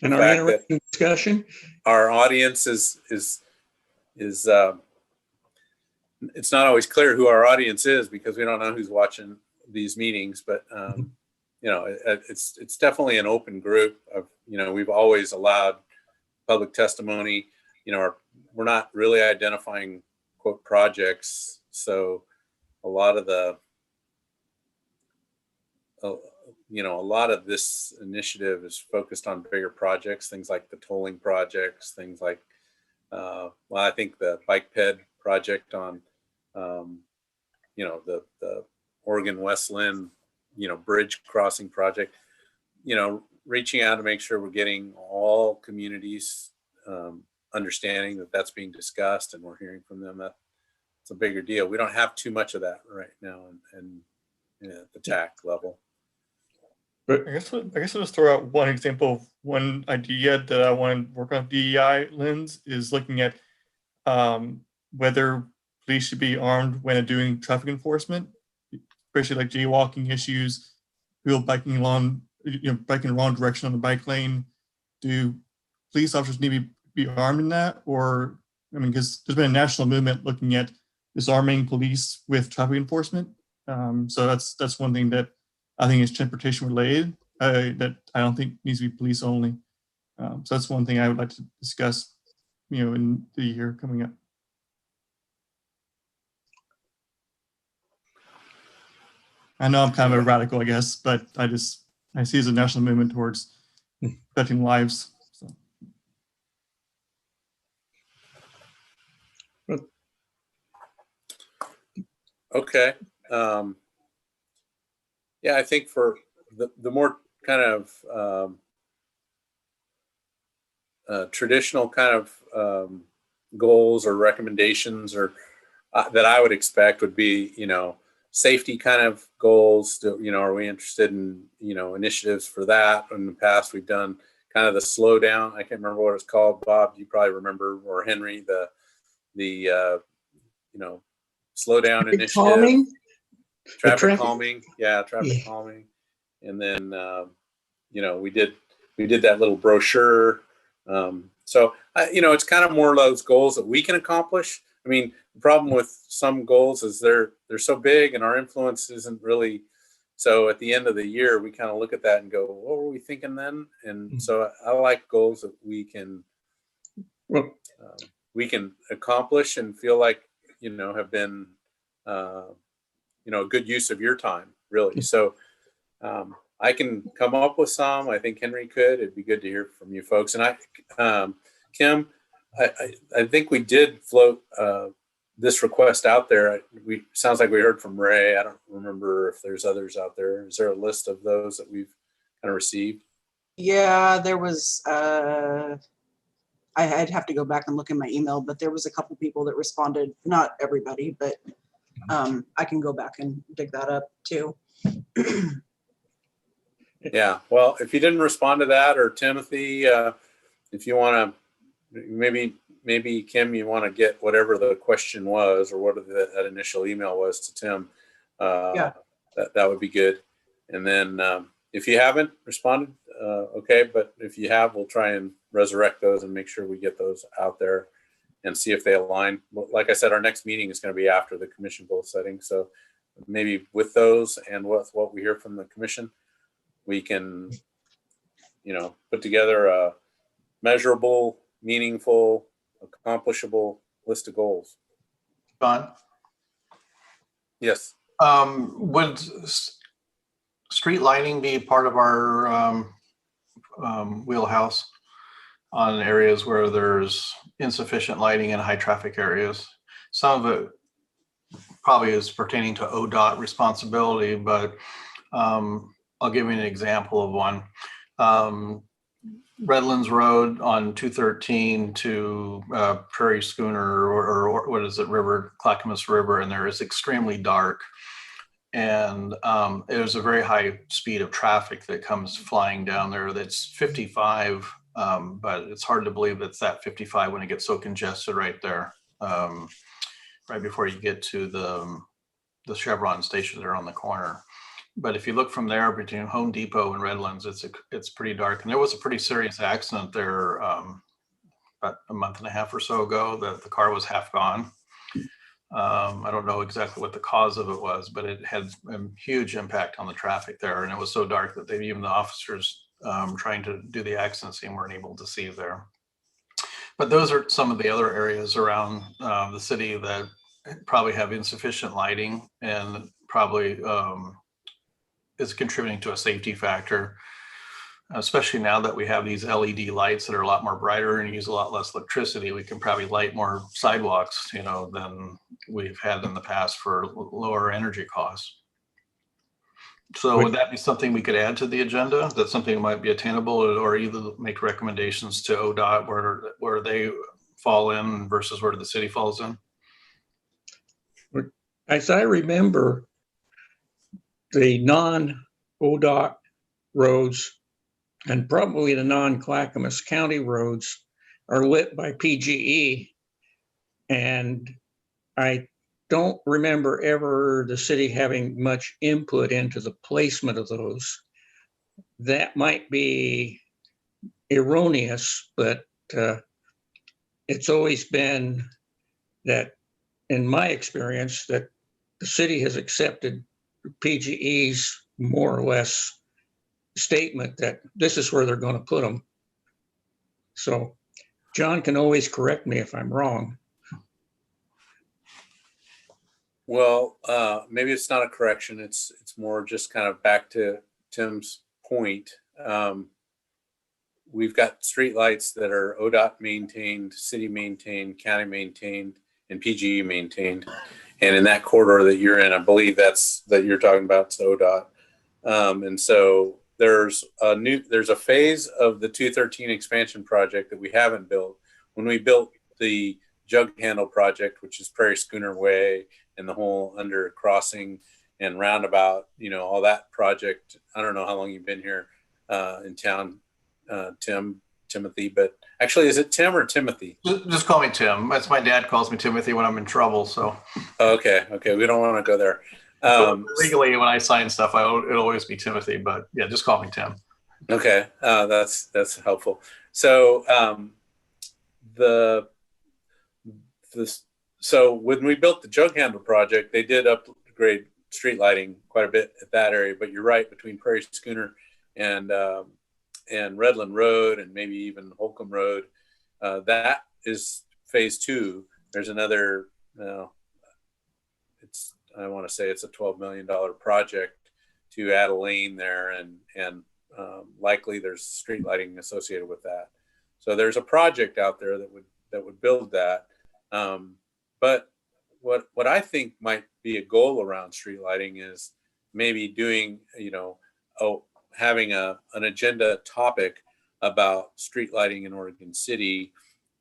and our interesting discussion, our audience is is it's not always clear who our audience is because we don't know who's watching these meetings, but you know, it's definitely an open group of, you know, we've always allowed public testimony. You know, we're not really identifying quote projects. So a lot of the, you know, a lot of this initiative is focused on bigger projects, things like the tolling projects, things like, well, I think the bike ped project on, you know, the Oregon Westland, you know, bridge crossing project, you know, reaching out to make sure we're getting all communities understanding that that's being discussed and we're hearing from them. That it's a bigger deal. We don't have too much of that right now and at the TAC level. But I guess I'll just throw out one example of one idea that I want to work on DEI lens is looking at whether police should be armed when doing traffic enforcement, especially like jaywalking issues, people biking along, you know, biking in the wrong direction on the bike lane. Do police officers need to be armed in that? Or, I mean, because there's been a national movement looking at disarming police with traffic enforcement. So that's one thing that I think is transportation related that I don't think needs to be police only. So that's one thing I would like to discuss, you know, in the year coming up. I know I'm kind of a radical, I guess, but I see it as a national movement towards protecting lives. So. Okay. Yeah, I think for the more kind of traditional kind of goals or recommendations or that I would expect would be, you know, safety kind of goals. You know, are we interested in, you know, initiatives for that? In the past, we've done kind of the slow down. I can't remember what it's called. Bob, you probably remember, or Henry, the you know, slow down initiative. Calming? Traffic calming. Yeah, traffic calming. And then, you know, we did that little brochure. So, you know, it's kind of more of those goals that we can accomplish. I mean, the problem with some goals is they're so big and our influence isn't really. So at the end of the year, we kind of look at that and go, what were we thinking then? And so I like goals that we can accomplish and feel like, you know, have been, you know, a good use of your time, really. So I can come up with some. I think Henry could. It'd be good to hear from you folks. And Kim, I think we did float this request out there. Sounds like we heard from Ray. I don't remember if there's others out there. Is there a list of those that we've kind of received? Yeah, there was, I'd have to go back and look in my email, but there was a couple people that responded, not everybody, but I can go back and dig that up too. Yeah, well, if you didn't respond to that, or Timothy, if you want to, maybe Kim, you want to get whatever the question was or what that initial email was to Tim. Yeah. That would be good. And then if you haven't responded, okay, but if you have, we'll try and resurrect those and make sure we get those out there and see if they align. Like I said, our next meeting is going to be after the commission goal setting. So maybe with those and what we hear from the commission, we can, you know, put together a measurable, meaningful, accomplishable list of goals. John? Yes. Would street lighting be part of our wheelhouse on areas where there's insufficient lighting in high traffic areas? Some of it probably is pertaining to ODOT responsibility, but I'll give you an example of one. Redlands Road on 213 to Prairie Schooner or what is it, Clackamas River, and there is extremely dark. And there's a very high speed of traffic that comes flying down there. That's 55, but it's hard to believe it's that 55 when it gets so congested right there, right before you get to the Chevron station there on the corner. But if you look from there between Home Depot and Redlands, it's pretty dark. And there was a pretty serious accident there about a month and a half or so ago that the car was half gone. I don't know exactly what the cause of it was, but it had a huge impact on the traffic there. And it was so dark that even the officers trying to do the accident scene weren't able to see there. But those are some of the other areas around the city that probably have insufficient lighting and probably is contributing to a safety factor, especially now that we have these LED lights that are a lot more brighter and use a lot less electricity. We can probably light more sidewalks, than we've had in the past for lower energy costs. So would that be something we could add to the agenda? That's something that might be attainable, or either make recommendations to ODOT where they fall in versus where the city falls in? As I remember, the non-ODOT roads and probably the non-Clackamas County roads are lit by PGE. And I don't remember ever the city having much input into the placement of those. That might be erroneous, but it's always been that, in my experience, that the city has accepted PGE's more or less statement that this is where they're going to put them. So John can always correct me if I'm wrong. Well, maybe it's not a correction. It's more just kind of back to Tim's point. We've got streetlights that are ODOT maintained, city maintained, county maintained, and PGE maintained. And in that corridor that you're in, I believe that you're talking about, it's ODOT. And so there's a phase of the 213 expansion project that we haven't built. When we built the Jug Handle project, which is Prairie Schooner Way and the whole under crossing and roundabout, all that project. I don't know how long you've been here in town, Timothy, but actually, is it Tim or Timothy? Just call me Tim. That's my dad calls me Timothy when I'm in trouble. So okay, we don't want to go there. Legally, when I sign stuff, it'll always be Timothy. But yeah, just call me Tim. Okay, that's helpful. So so when we built the Jug Handle project, they did upgrade street lighting quite a bit at that area. But you're right, between Prairie Schooner and Redland Road and maybe even Holcomb Road, that is phase 2. There's another, I want to say it's a $12 million project to add a lane there, and likely there's street lighting associated with that. So there's a project out there that would build that. But what I think might be a goal around street lighting is maybe doing, having an agenda topic about street lighting in Oregon City,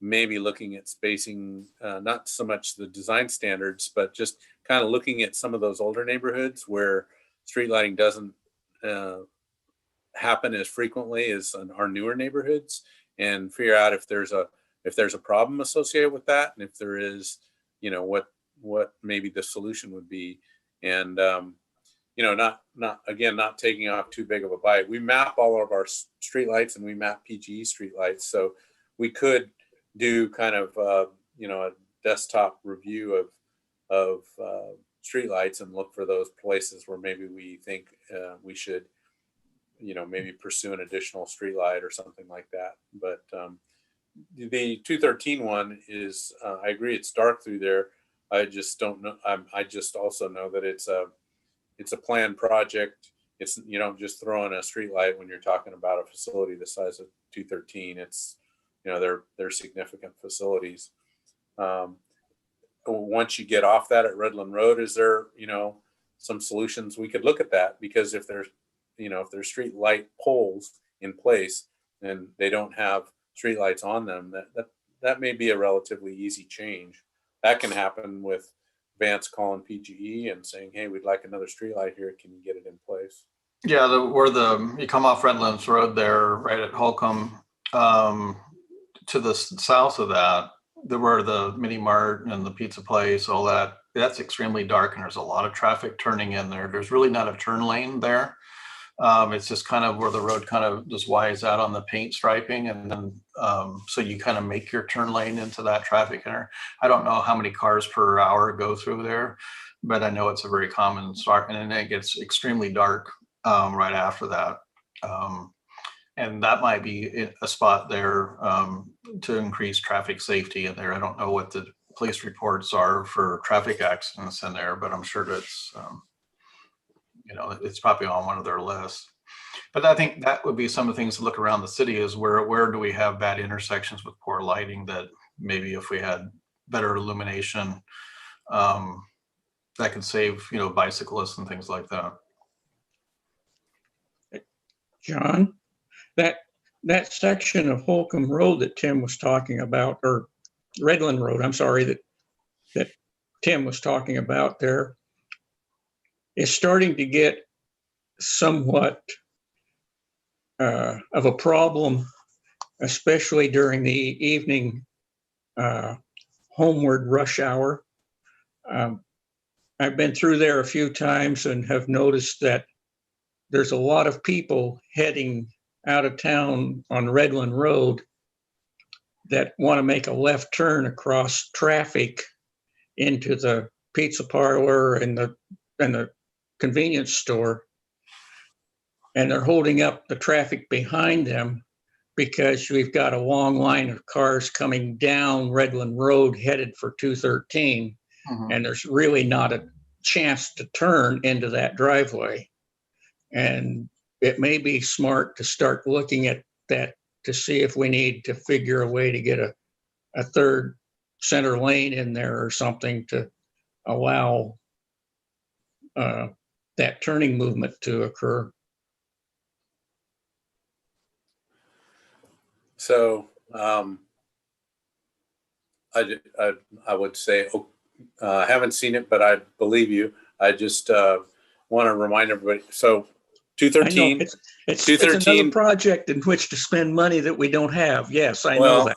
maybe looking at spacing, not so much the design standards, but just kind of looking at some of those older neighborhoods where street lighting doesn't happen as frequently as in our newer neighborhoods, and figure out if there's a problem associated with that, and if there is, what maybe the solution would be. And not taking off too big of a bite. We map all of our streetlights and we map PGE streetlights. So we could do kind of, a desktop review of streetlights and look for those places where maybe we think we should, maybe pursue an additional streetlight or something like that. But the 213 one is, I agree, it's dark through there. I just don't know. I just also know that it's a planned project. You don't just throw in a street light when you're talking about a facility the size of 213. It's, they're significant facilities. Once you get off that at Redland Road, is there, some solutions we could look at that? Because if there's street light poles in place and they don't have street lights on them, that may be a relatively easy change. That can happen with Vance calling PGE and saying, "Hey, we'd like another streetlight here. Can you get it in place?" Yeah, you come off Redlands Road there, right at Holcomb, to the south of that, where the mini mart and the pizza place, all that's extremely dark, and there's a lot of traffic turning in there. There's really not a turn lane there, It's just kind of where the road kind of just wides out on the paint striping, and then so you kind of make your turn lane into that traffic center. I don't know how many cars per hour go through there, but I know it's a very common start, and then it gets extremely dark right after that. And that might be a spot there to increase traffic safety in there. I don't know what the police reports are for traffic accidents in there, but I'm sure that's, it's probably on one of their lists. But I think that would be some of the things to look around the city is where do we have bad intersections with poor lighting that maybe if we had better illumination, that could save, bicyclists and things like that. John, that section of Holcomb Road that Tim was talking about, or Redland Road, I'm sorry, that Tim was talking about there, is starting to get somewhat of a problem, especially during the evening homeward rush hour. I've been through there a few times and have noticed that there's a lot of people heading out of town on Redland Road that want to make a left turn across traffic into the pizza parlor and the convenience store. And they're holding up the traffic behind them because we've got a long line of cars coming down Redland Road headed for 213. And there's really not a chance to turn into that driveway. And it may be smart to start looking at that to see if we need to figure a way to get a third center lane in there or something to allow that turning movement to occur. So I would say, I haven't seen it, but I believe you. I just want to remind everybody. So 213. It's 213 another project in which to spend money that we don't have. Yes, I know Well, that.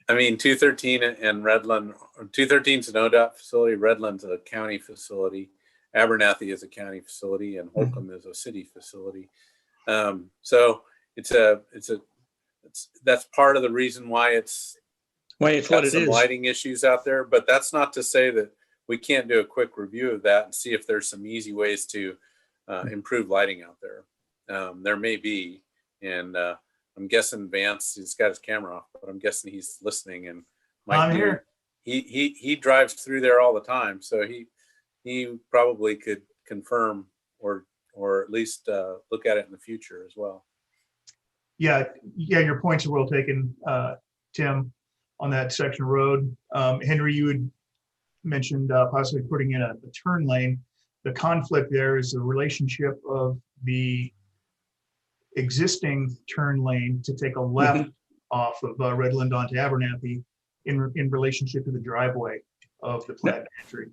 I mean, 213 and Redland, 213 is an ODOT facility. Redland's a county facility. Abernathy is a county facility, and Holcomb is a city facility. So that's part of the reason why it's what it some is. lighting issues out there. But that's not to say that we can't do a quick review of that and see if there's some easy ways to improve lighting out there. There may be, and I'm guessing Vance, he's got his camera off, but I'm guessing he's listening and I'm here. He drives through there all the time, so he probably could confirm or at least look at it in the future as well. Yeah, your points are well taken, Tim, on that section of road. Henry, you had mentioned possibly putting in a turn lane. The conflict there is the relationship of the existing turn lane to take a left off of Redland onto Abernathy in relationship to the driveway of the plant entry.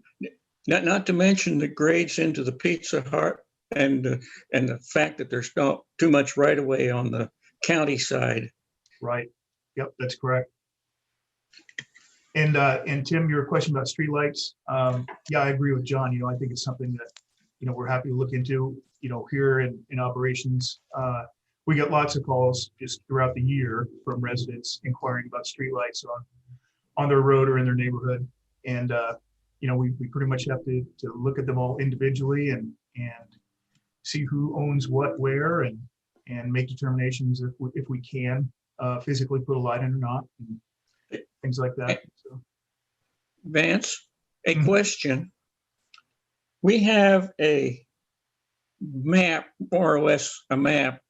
Not to mention the grades into the Pizza Hut and the fact that there's not too much right of way on the county side. Right. Yep, that's correct. And Tim, your question about streetlights. Yeah, I agree with John. I think it's something that, we're happy to look into, here in operations. We get lots of calls just throughout the year from residents inquiring about streetlights on their road or in their neighborhood. And, we pretty much have to look at them all individually and see who owns what where and make determinations if we can physically put a light in or not, and things like that. So. Vance, a question. We have a map, more or less a map,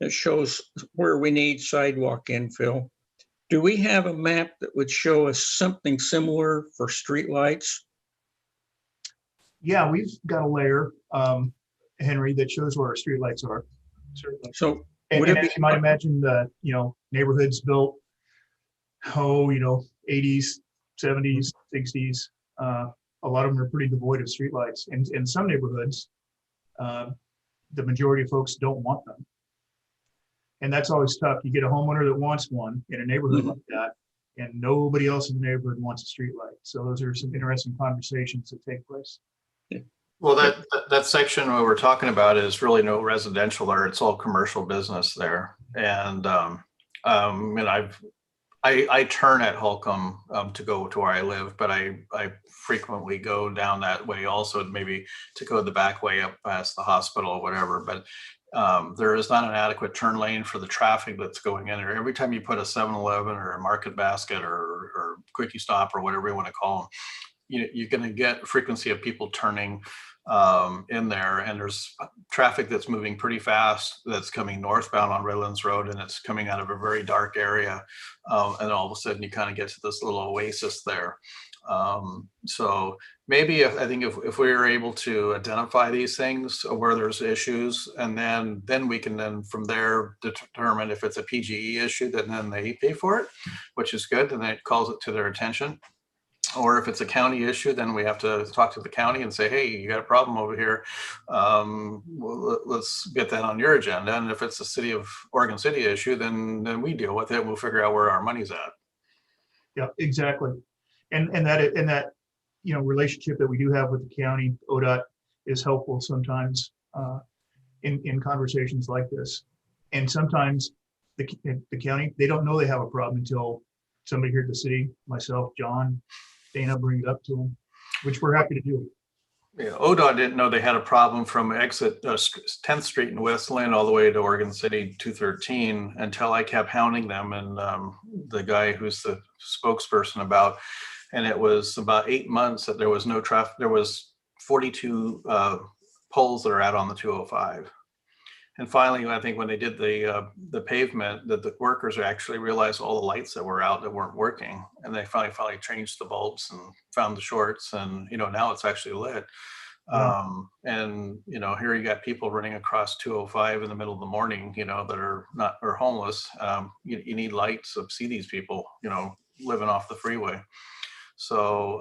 that shows where we need sidewalk infill. Do we have a map that would show us something similar for streetlights? Yeah, we've got a layer, Henry, that shows where our streetlights are. Certainly. So and as you might imagine, the neighborhoods built, 80s, 70s, 60s. A lot of them are pretty devoid of streetlights. And in some neighborhoods, the majority of folks don't want them. And that's always tough. You get a homeowner that wants one in a neighborhood like that, and nobody else in the neighborhood wants a streetlight. So those are some interesting conversations that take place. Well, that section where we're talking about is really no residential there. It's all commercial business there. And I turn at Holcomb to go to where I live, but I frequently go down that way also, maybe to go the back way up past the hospital or whatever. But there is not an adequate turn lane for the traffic that's going in there. Every time you put a 7-Eleven or a Market Basket or Quickie Stop or whatever you want to call them, you're going to get a frequency of people turning in there, and there's traffic that's moving pretty fast that's coming northbound on Redlands Road, and it's coming out of a very dark area, and all of a sudden you kind of get to this little oasis there. So maybe I think if we were able to identify these things where there's issues, and then we can then from there determine if it's a PGE issue, then they pay for it, which is good, and then it calls it to their attention. Or if it's a county issue, then we have to talk to the county and say, hey, you got a problem over here. Well, let's get that on your agenda. And if it's a city of Oregon City issue, then we deal with it. We'll figure out where our money's at. Yeah, exactly. And that, relationship that we do have with the county, ODOT, is helpful sometimes in conversations like this. And sometimes the county, they don't know they have a problem until somebody here at the city, myself, John, Dana, bring it up to them, which we're happy to do. Yeah, ODOT didn't know they had a problem from exit 10th Street in West Lynn all the way to Oregon City 213 until I kept hounding them, and the guy who's the spokesperson about, and it was about 8 months that there was no traffic. There was 42 poles that are out on the 205. And finally, I think when they did the pavement, that the workers actually realized all the lights that were out that weren't working, and they finally changed the bulbs and found the shorts, and now it's actually lit. Yeah. And here you got people running across 205 in the middle of the morning, that are homeless. You need lights to see these people, living off the freeway. So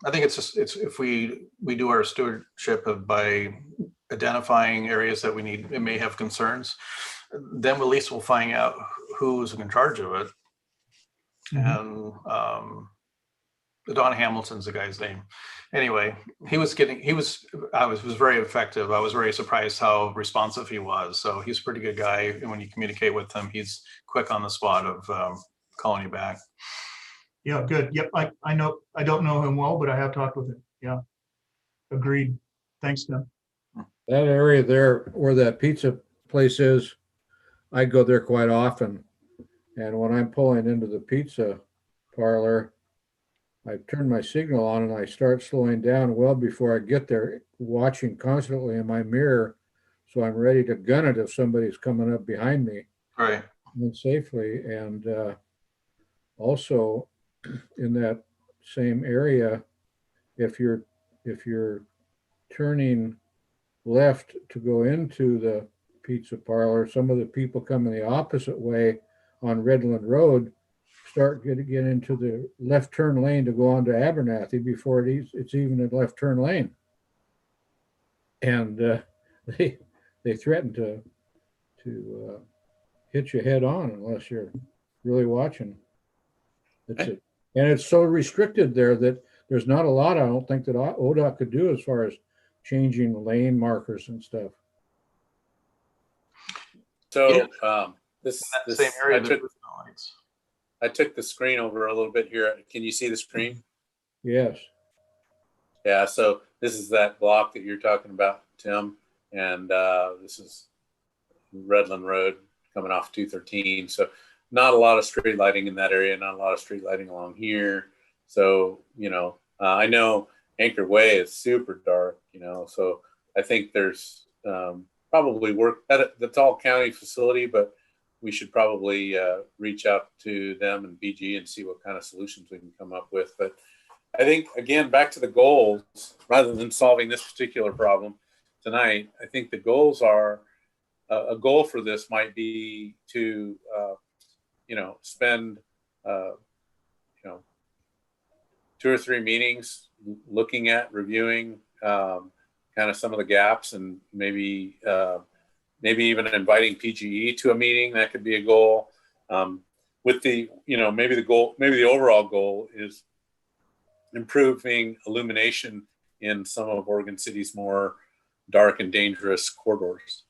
I think it's if we do our stewardship by identifying areas that it may have concerns, then at least we'll find out who's in charge of it. And Don Hamilton's the guy's name. Anyway, I was very effective. I was very surprised how responsive he was. So he's a pretty good guy. And when you communicate with him, he's quick on the spot of calling you back. Yeah, good. Yep, I know. I don't know him well, but I have talked with him. Yeah, agreed. Thanks, Tim. That area there where that pizza place is, I go there quite often. And when I'm pulling into the pizza parlor, I turn my signal on and I start slowing down well before I get there, watching constantly in my mirror. So I'm ready to gun it if somebody's coming up behind me. Right. And safely. And also in that same area, if you're turning left to go into the pizza parlor, some of the people coming the opposite way on Redland Road start getting into the left turn lane to go on to Abernathy before it's even a left turn lane. And they threaten to hit you head on unless you're really watching. And it's so restricted there that there's not a lot, I don't think, that ODOT could do as far as changing lane markers and stuff. So this Same area. I took the screen over a little bit here. Can you see the screen? Yes. Yeah. So this is that block that you're talking about, Tim, and this is Redland Road coming off 213. So not a lot of street lighting in that area. Not a lot of street lighting along here. So I know Anchor Way is super dark. So I think there's probably work that's all county facility, but we should probably reach out to them and BG and see what kind of solutions we can come up with. But I think, again, back to the goals, rather than solving this particular problem tonight, I think the goals are, a goal for this might be to, spend, 2 or 3 meetings looking at, reviewing kind of some of the gaps, and maybe even inviting PGE to a meeting. That could be a goal. With the, maybe the overall goal is improving illumination in some of Oregon City's more dark and dangerous corridors.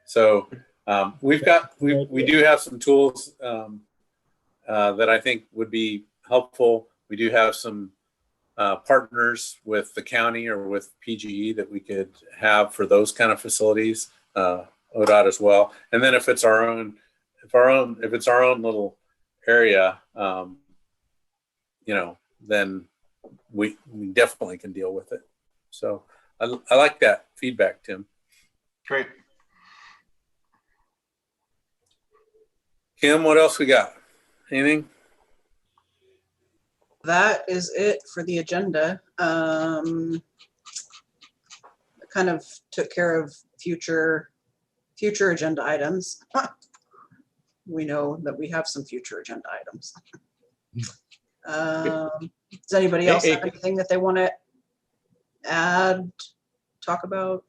So we do have some tools that I think would be helpful. We do have some partners with the county or with PGE that we could have for those kind of facilities, ODOT as well. And then if it's our own little area, then we definitely can deal with it. So I like that feedback, Tim. Great. Kim, what else we got? Anything? That is it for the agenda. Kind of took care of future agenda items. We know that we have some future agenda items. Does anybody else have anything that they want to add, talk about?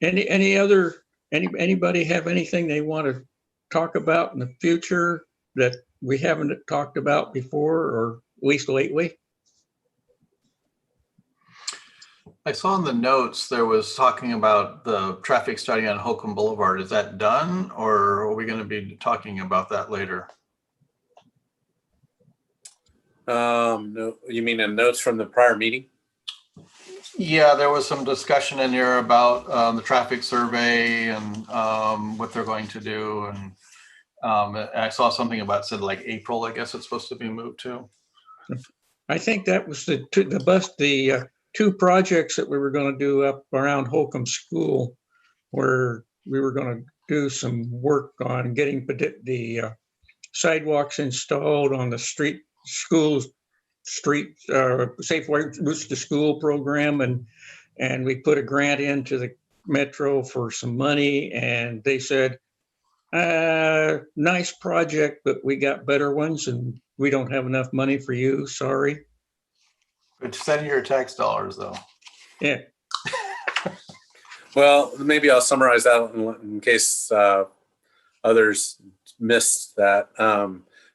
Anybody have anything they want to talk about in the future that we haven't talked about before, or at least lately? I saw in the notes there was talking about the traffic study on Holcomb Boulevard. Is that done, or are we going to be talking about that later? No, you mean in notes from the prior meeting? Yeah, there was some discussion in here about the traffic survey and what they're going to do. And I saw something about said like April, I guess it's supposed to be moved to. I think that was the two projects that we were going to do up around Holcomb School, where we were going to do some work on getting the sidewalks installed on the safe routes to school program, and we put a grant into the Metro for some money, and they said, nice project, but we got better ones and we don't have enough money for you, sorry. But send your tax dollars though. Yeah. Well, maybe I'll summarize that in case others missed that.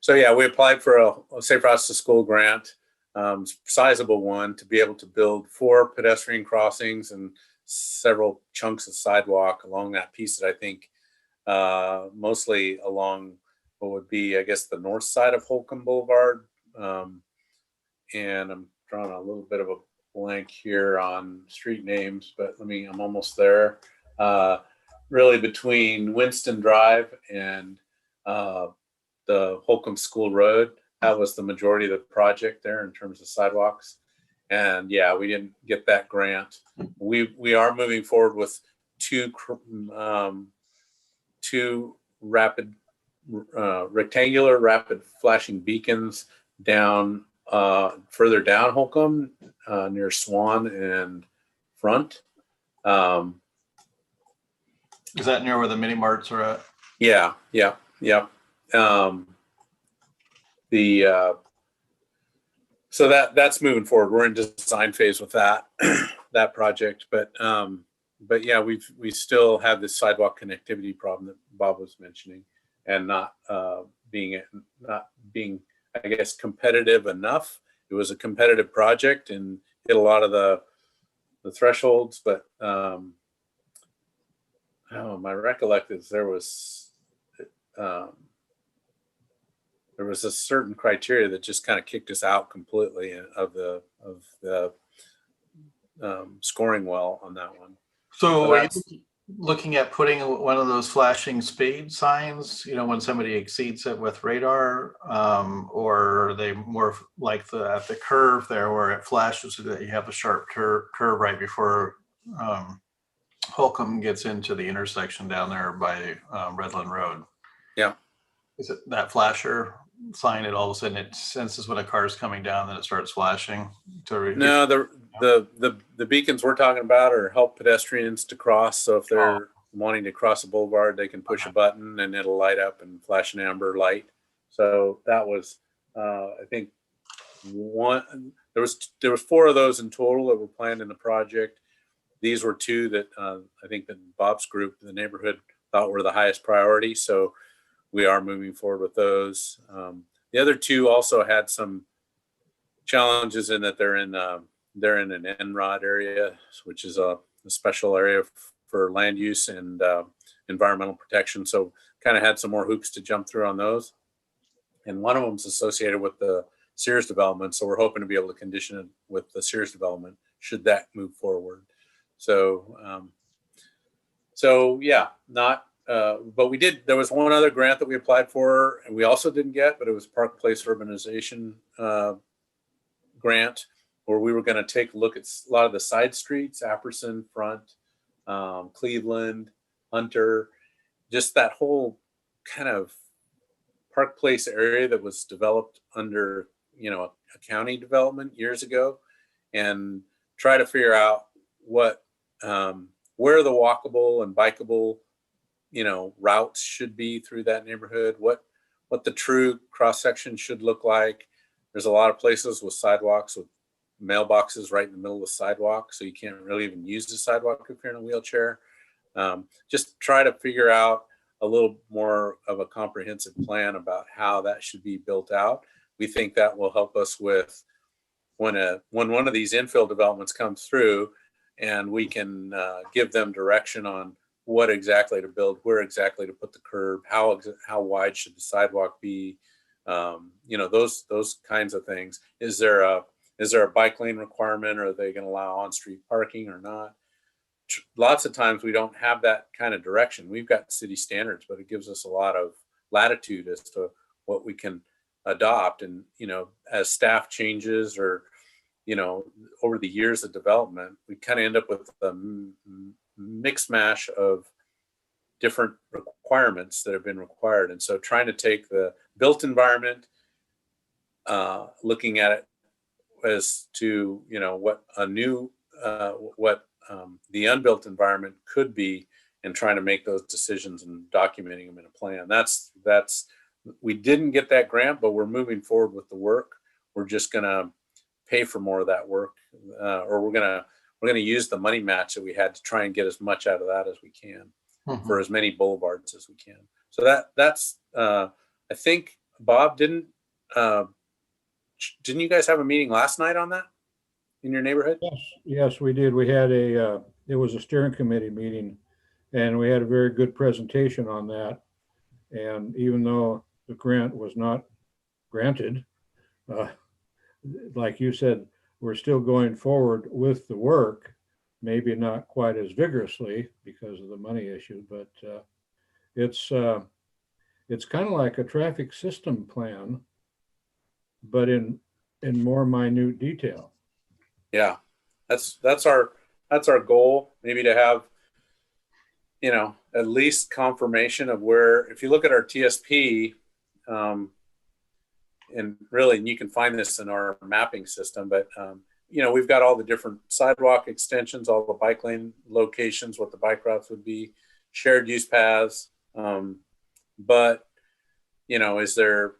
So yeah, we applied for a Safe Routes to School grant, sizable one, to be able to build 4 pedestrian crossings and several chunks of sidewalk along that piece that I think mostly along what would be, I guess, the north side of Holcomb Boulevard. And I'm drawing a little bit of a blank here on street names, but I'm almost there. Really between Winston Drive and the Holcomb School Road, that was the majority of the project there in terms of sidewalks. And yeah, we didn't get that grant. We are moving forward with two rectangular rapid flashing beacons down further down Holcomb, near Swan and Front. Is that near where the mini marts are at? Yeah. So that's moving forward. We're in design phase with that project, but yeah, we still have this sidewalk connectivity problem that Bob was mentioning, and not being I guess competitive enough. It was a competitive project and hit a lot of the thresholds, but my recollection is there was a certain criteria that just kind of kicked us out completely of the scoring well on that one. So are you looking at putting one of those flashing speed signs, when somebody exceeds it with radar, or are they more like at the curve there where it flashes so that you have a sharp curve right before Holcomb gets into the intersection down there by Redland Road? Yeah. Is it that flasher sign? It all of a sudden it senses when a car is coming down, then it starts flashing. No, the beacons we're talking about are help pedestrians to cross. So if they're wanting to cross a boulevard, they can push a button and it'll light up and flash an amber light. So that was, I think, one. There was 4 of those in total that were planned in the project. These were 2 that I think that Bob's group, the neighborhood, thought were the highest priority. So we are moving forward with those. The other two also had some challenges in that they're in an NROD area, which is a special area for land use and environmental protection. So kind of had some more hoops to jump through on those. And one of them is associated with the Sears development. So we're hoping to be able to condition it with the Sears development should that move forward. So, yeah, but we did, there was one other grant that we applied for and we also didn't get, but it was Park Place Urbanization grant, where we were going to take a look at a lot of the side streets, Apperson, Front, Cleveland, Hunter, just that whole kind of Park Place area that was developed under, a county development years ago, and try to figure out where the walkable and bikeable, routes should be through that neighborhood, what the true cross section should look like. There's a lot of places with sidewalks with mailboxes right in the middle of the sidewalk, so you can't really even use the sidewalk if you're in a wheelchair. Just try to figure out a little more of a comprehensive plan about how that should be built out. We think that will help us with when one of these infill developments comes through, and we can give them direction on what exactly to build, where exactly to put the curb, how wide should the sidewalk be, those kinds of things. Is there a bike lane requirement? Or are they going to allow on-street parking or not? Lots of times we don't have that kind of direction. We've got city standards, but it gives us a lot of latitude as to what we can adopt. And, as staff changes or, over the years of development, we kind of end up with a mix mash of different requirements that have been required. And so trying to take the built environment, looking at it as to, what a new, the unbuilt environment could be, and trying to make those decisions and documenting them in a plan. We didn't get that grant, but we're moving forward with the work. We're just going to pay for more of that work, or we're going to use the money match that we had to try and get as much out of that as we can for as many boulevards as we can. So that's I think, Bob, didn't you guys have a meeting last night on that in your neighborhood? Yes, we did. We had it was a steering committee meeting, and we had a very good presentation on that. And even though the grant was not granted, like you said, we're still going forward with the work, maybe not quite as vigorously because of the money issue, but it's kind of like a traffic system plan, but in more minute detail. Yeah, that's our goal, maybe to have, at least confirmation of where, if you look at our TSP, and really, and you can find this in our mapping system, but we've got all the different sidewalk extensions, all the bike lane locations, what the bike routes would be, shared use paths. But is there,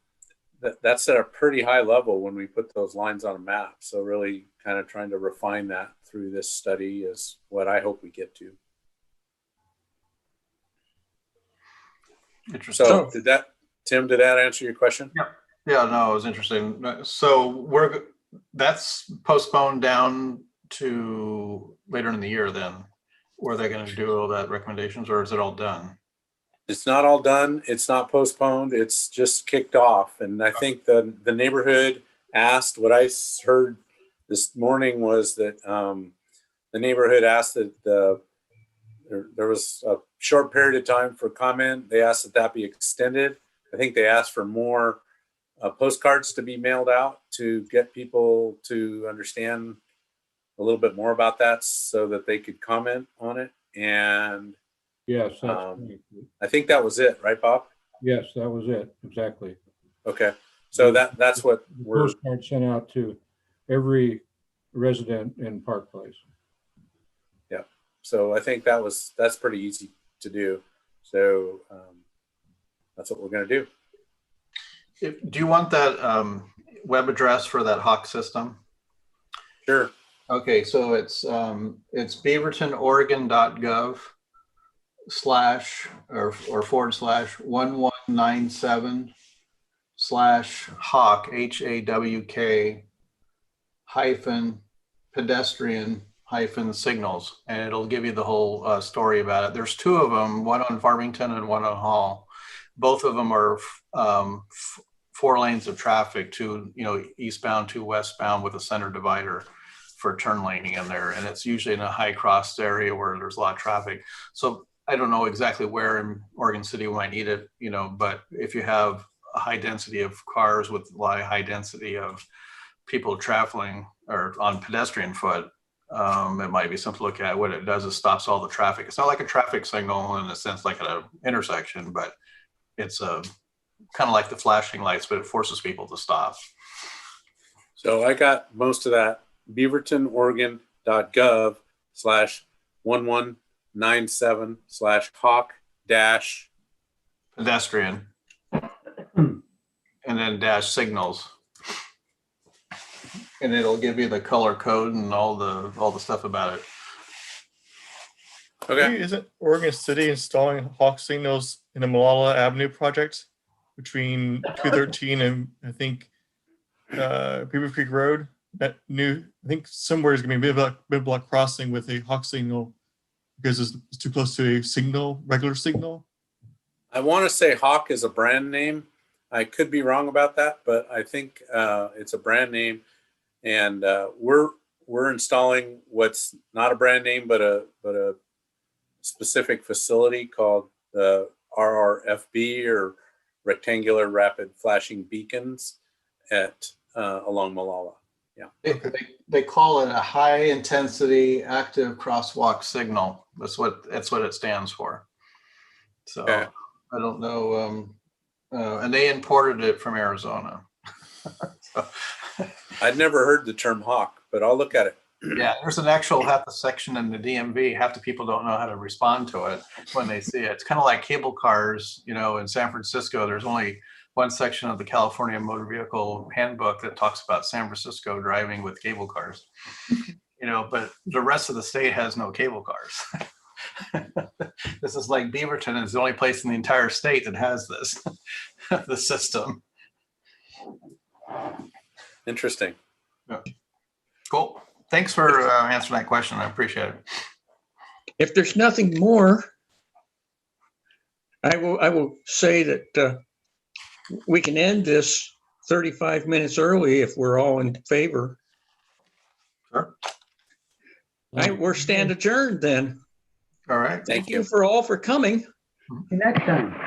that's at a pretty high level when we put those lines on a map. So really kind of trying to refine that through this study is what I hope we get to. Interesting. So Tim, did that answer your question? Yeah, no, it was interesting. So that's postponed down to later in the year then? Were they going to do all that recommendations, or is it all done? It's not all done. It's not postponed. It's just kicked off. And I think the neighborhood asked, what I heard this morning was that the neighborhood asked that there was a short period of time for comment. They asked that be extended. I think they asked for more postcards to be mailed out to get people to understand a little bit more about that so that they could comment on it. And yes, I think that was it, right, Bob? Yes, that was it. Exactly. Okay. So that's what we're postcard sent out to every resident in Park Place. Yeah. So I think that's pretty easy to do. So that's what we're going to do. Do you want that web address for that Hawk system? Sure. Okay, so it's beavertonoregon.gov/1197/. /Hawk, HAWK -pedestrian -signals, and it'll give you the whole story about it. There's two of them, one on Farmington and one on Hall. Both of them are 4 lanes of traffic, two, eastbound, 2 westbound, with a center divider for turn laning in there. And it's usually in a high cross area where there's a lot of traffic. So I don't know exactly where in Oregon City we might need it, but if you have a high density of cars with a lot of high density of people traveling or on pedestrian foot, it might be something to look at. What it does is stops all the traffic. It's not like a traffic signal in a sense, like at an intersection, but it's kind of like the flashing lights, but it forces people to stop. So I got most of that. beavertonoregon.gov/1197/hawk- Pedestrian. And then -signals. And it'll give you the color code and all the stuff about it. Okay. Isn't Oregon City installing hawk signals in the Malala Avenue project between 213 and I think Beaver Creek Road? That new, I think somewhere is going to be a mid-block crossing with a hawk signal because it's too close to a regular signal. I want to say Hawk is a brand name. I could be wrong about that, but I think it's a brand name. And we're installing what's not a brand name, but a specific facility called the RRFB, or Rectangular Rapid Flashing Beacons, at along Malala. Yeah. They call it a high intensity active crosswalk signal. That's what it stands for. So Okay. I don't know. And they imported it from Arizona. So, I'd never heard the term Hawk, but I'll look at it. yeah, there's an actual half the section in the DMV. Half the people don't know how to respond to it when they see it. It's kind of like cable cars, in San Francisco. There's only one section of the California Motor Vehicle Handbook that talks about San Francisco driving with cable cars. But the rest of the state has no cable cars. This is like Beaverton is the only place in the entire state that has this, the system. Interesting. Yeah. Cool. Thanks for answering that question. I appreciate it. If there's nothing more, I will say that we can end this 35 minutes early if we're all in favor. Sure. We're stand adjourned then. All right. Thank you. For all for coming. See you next time.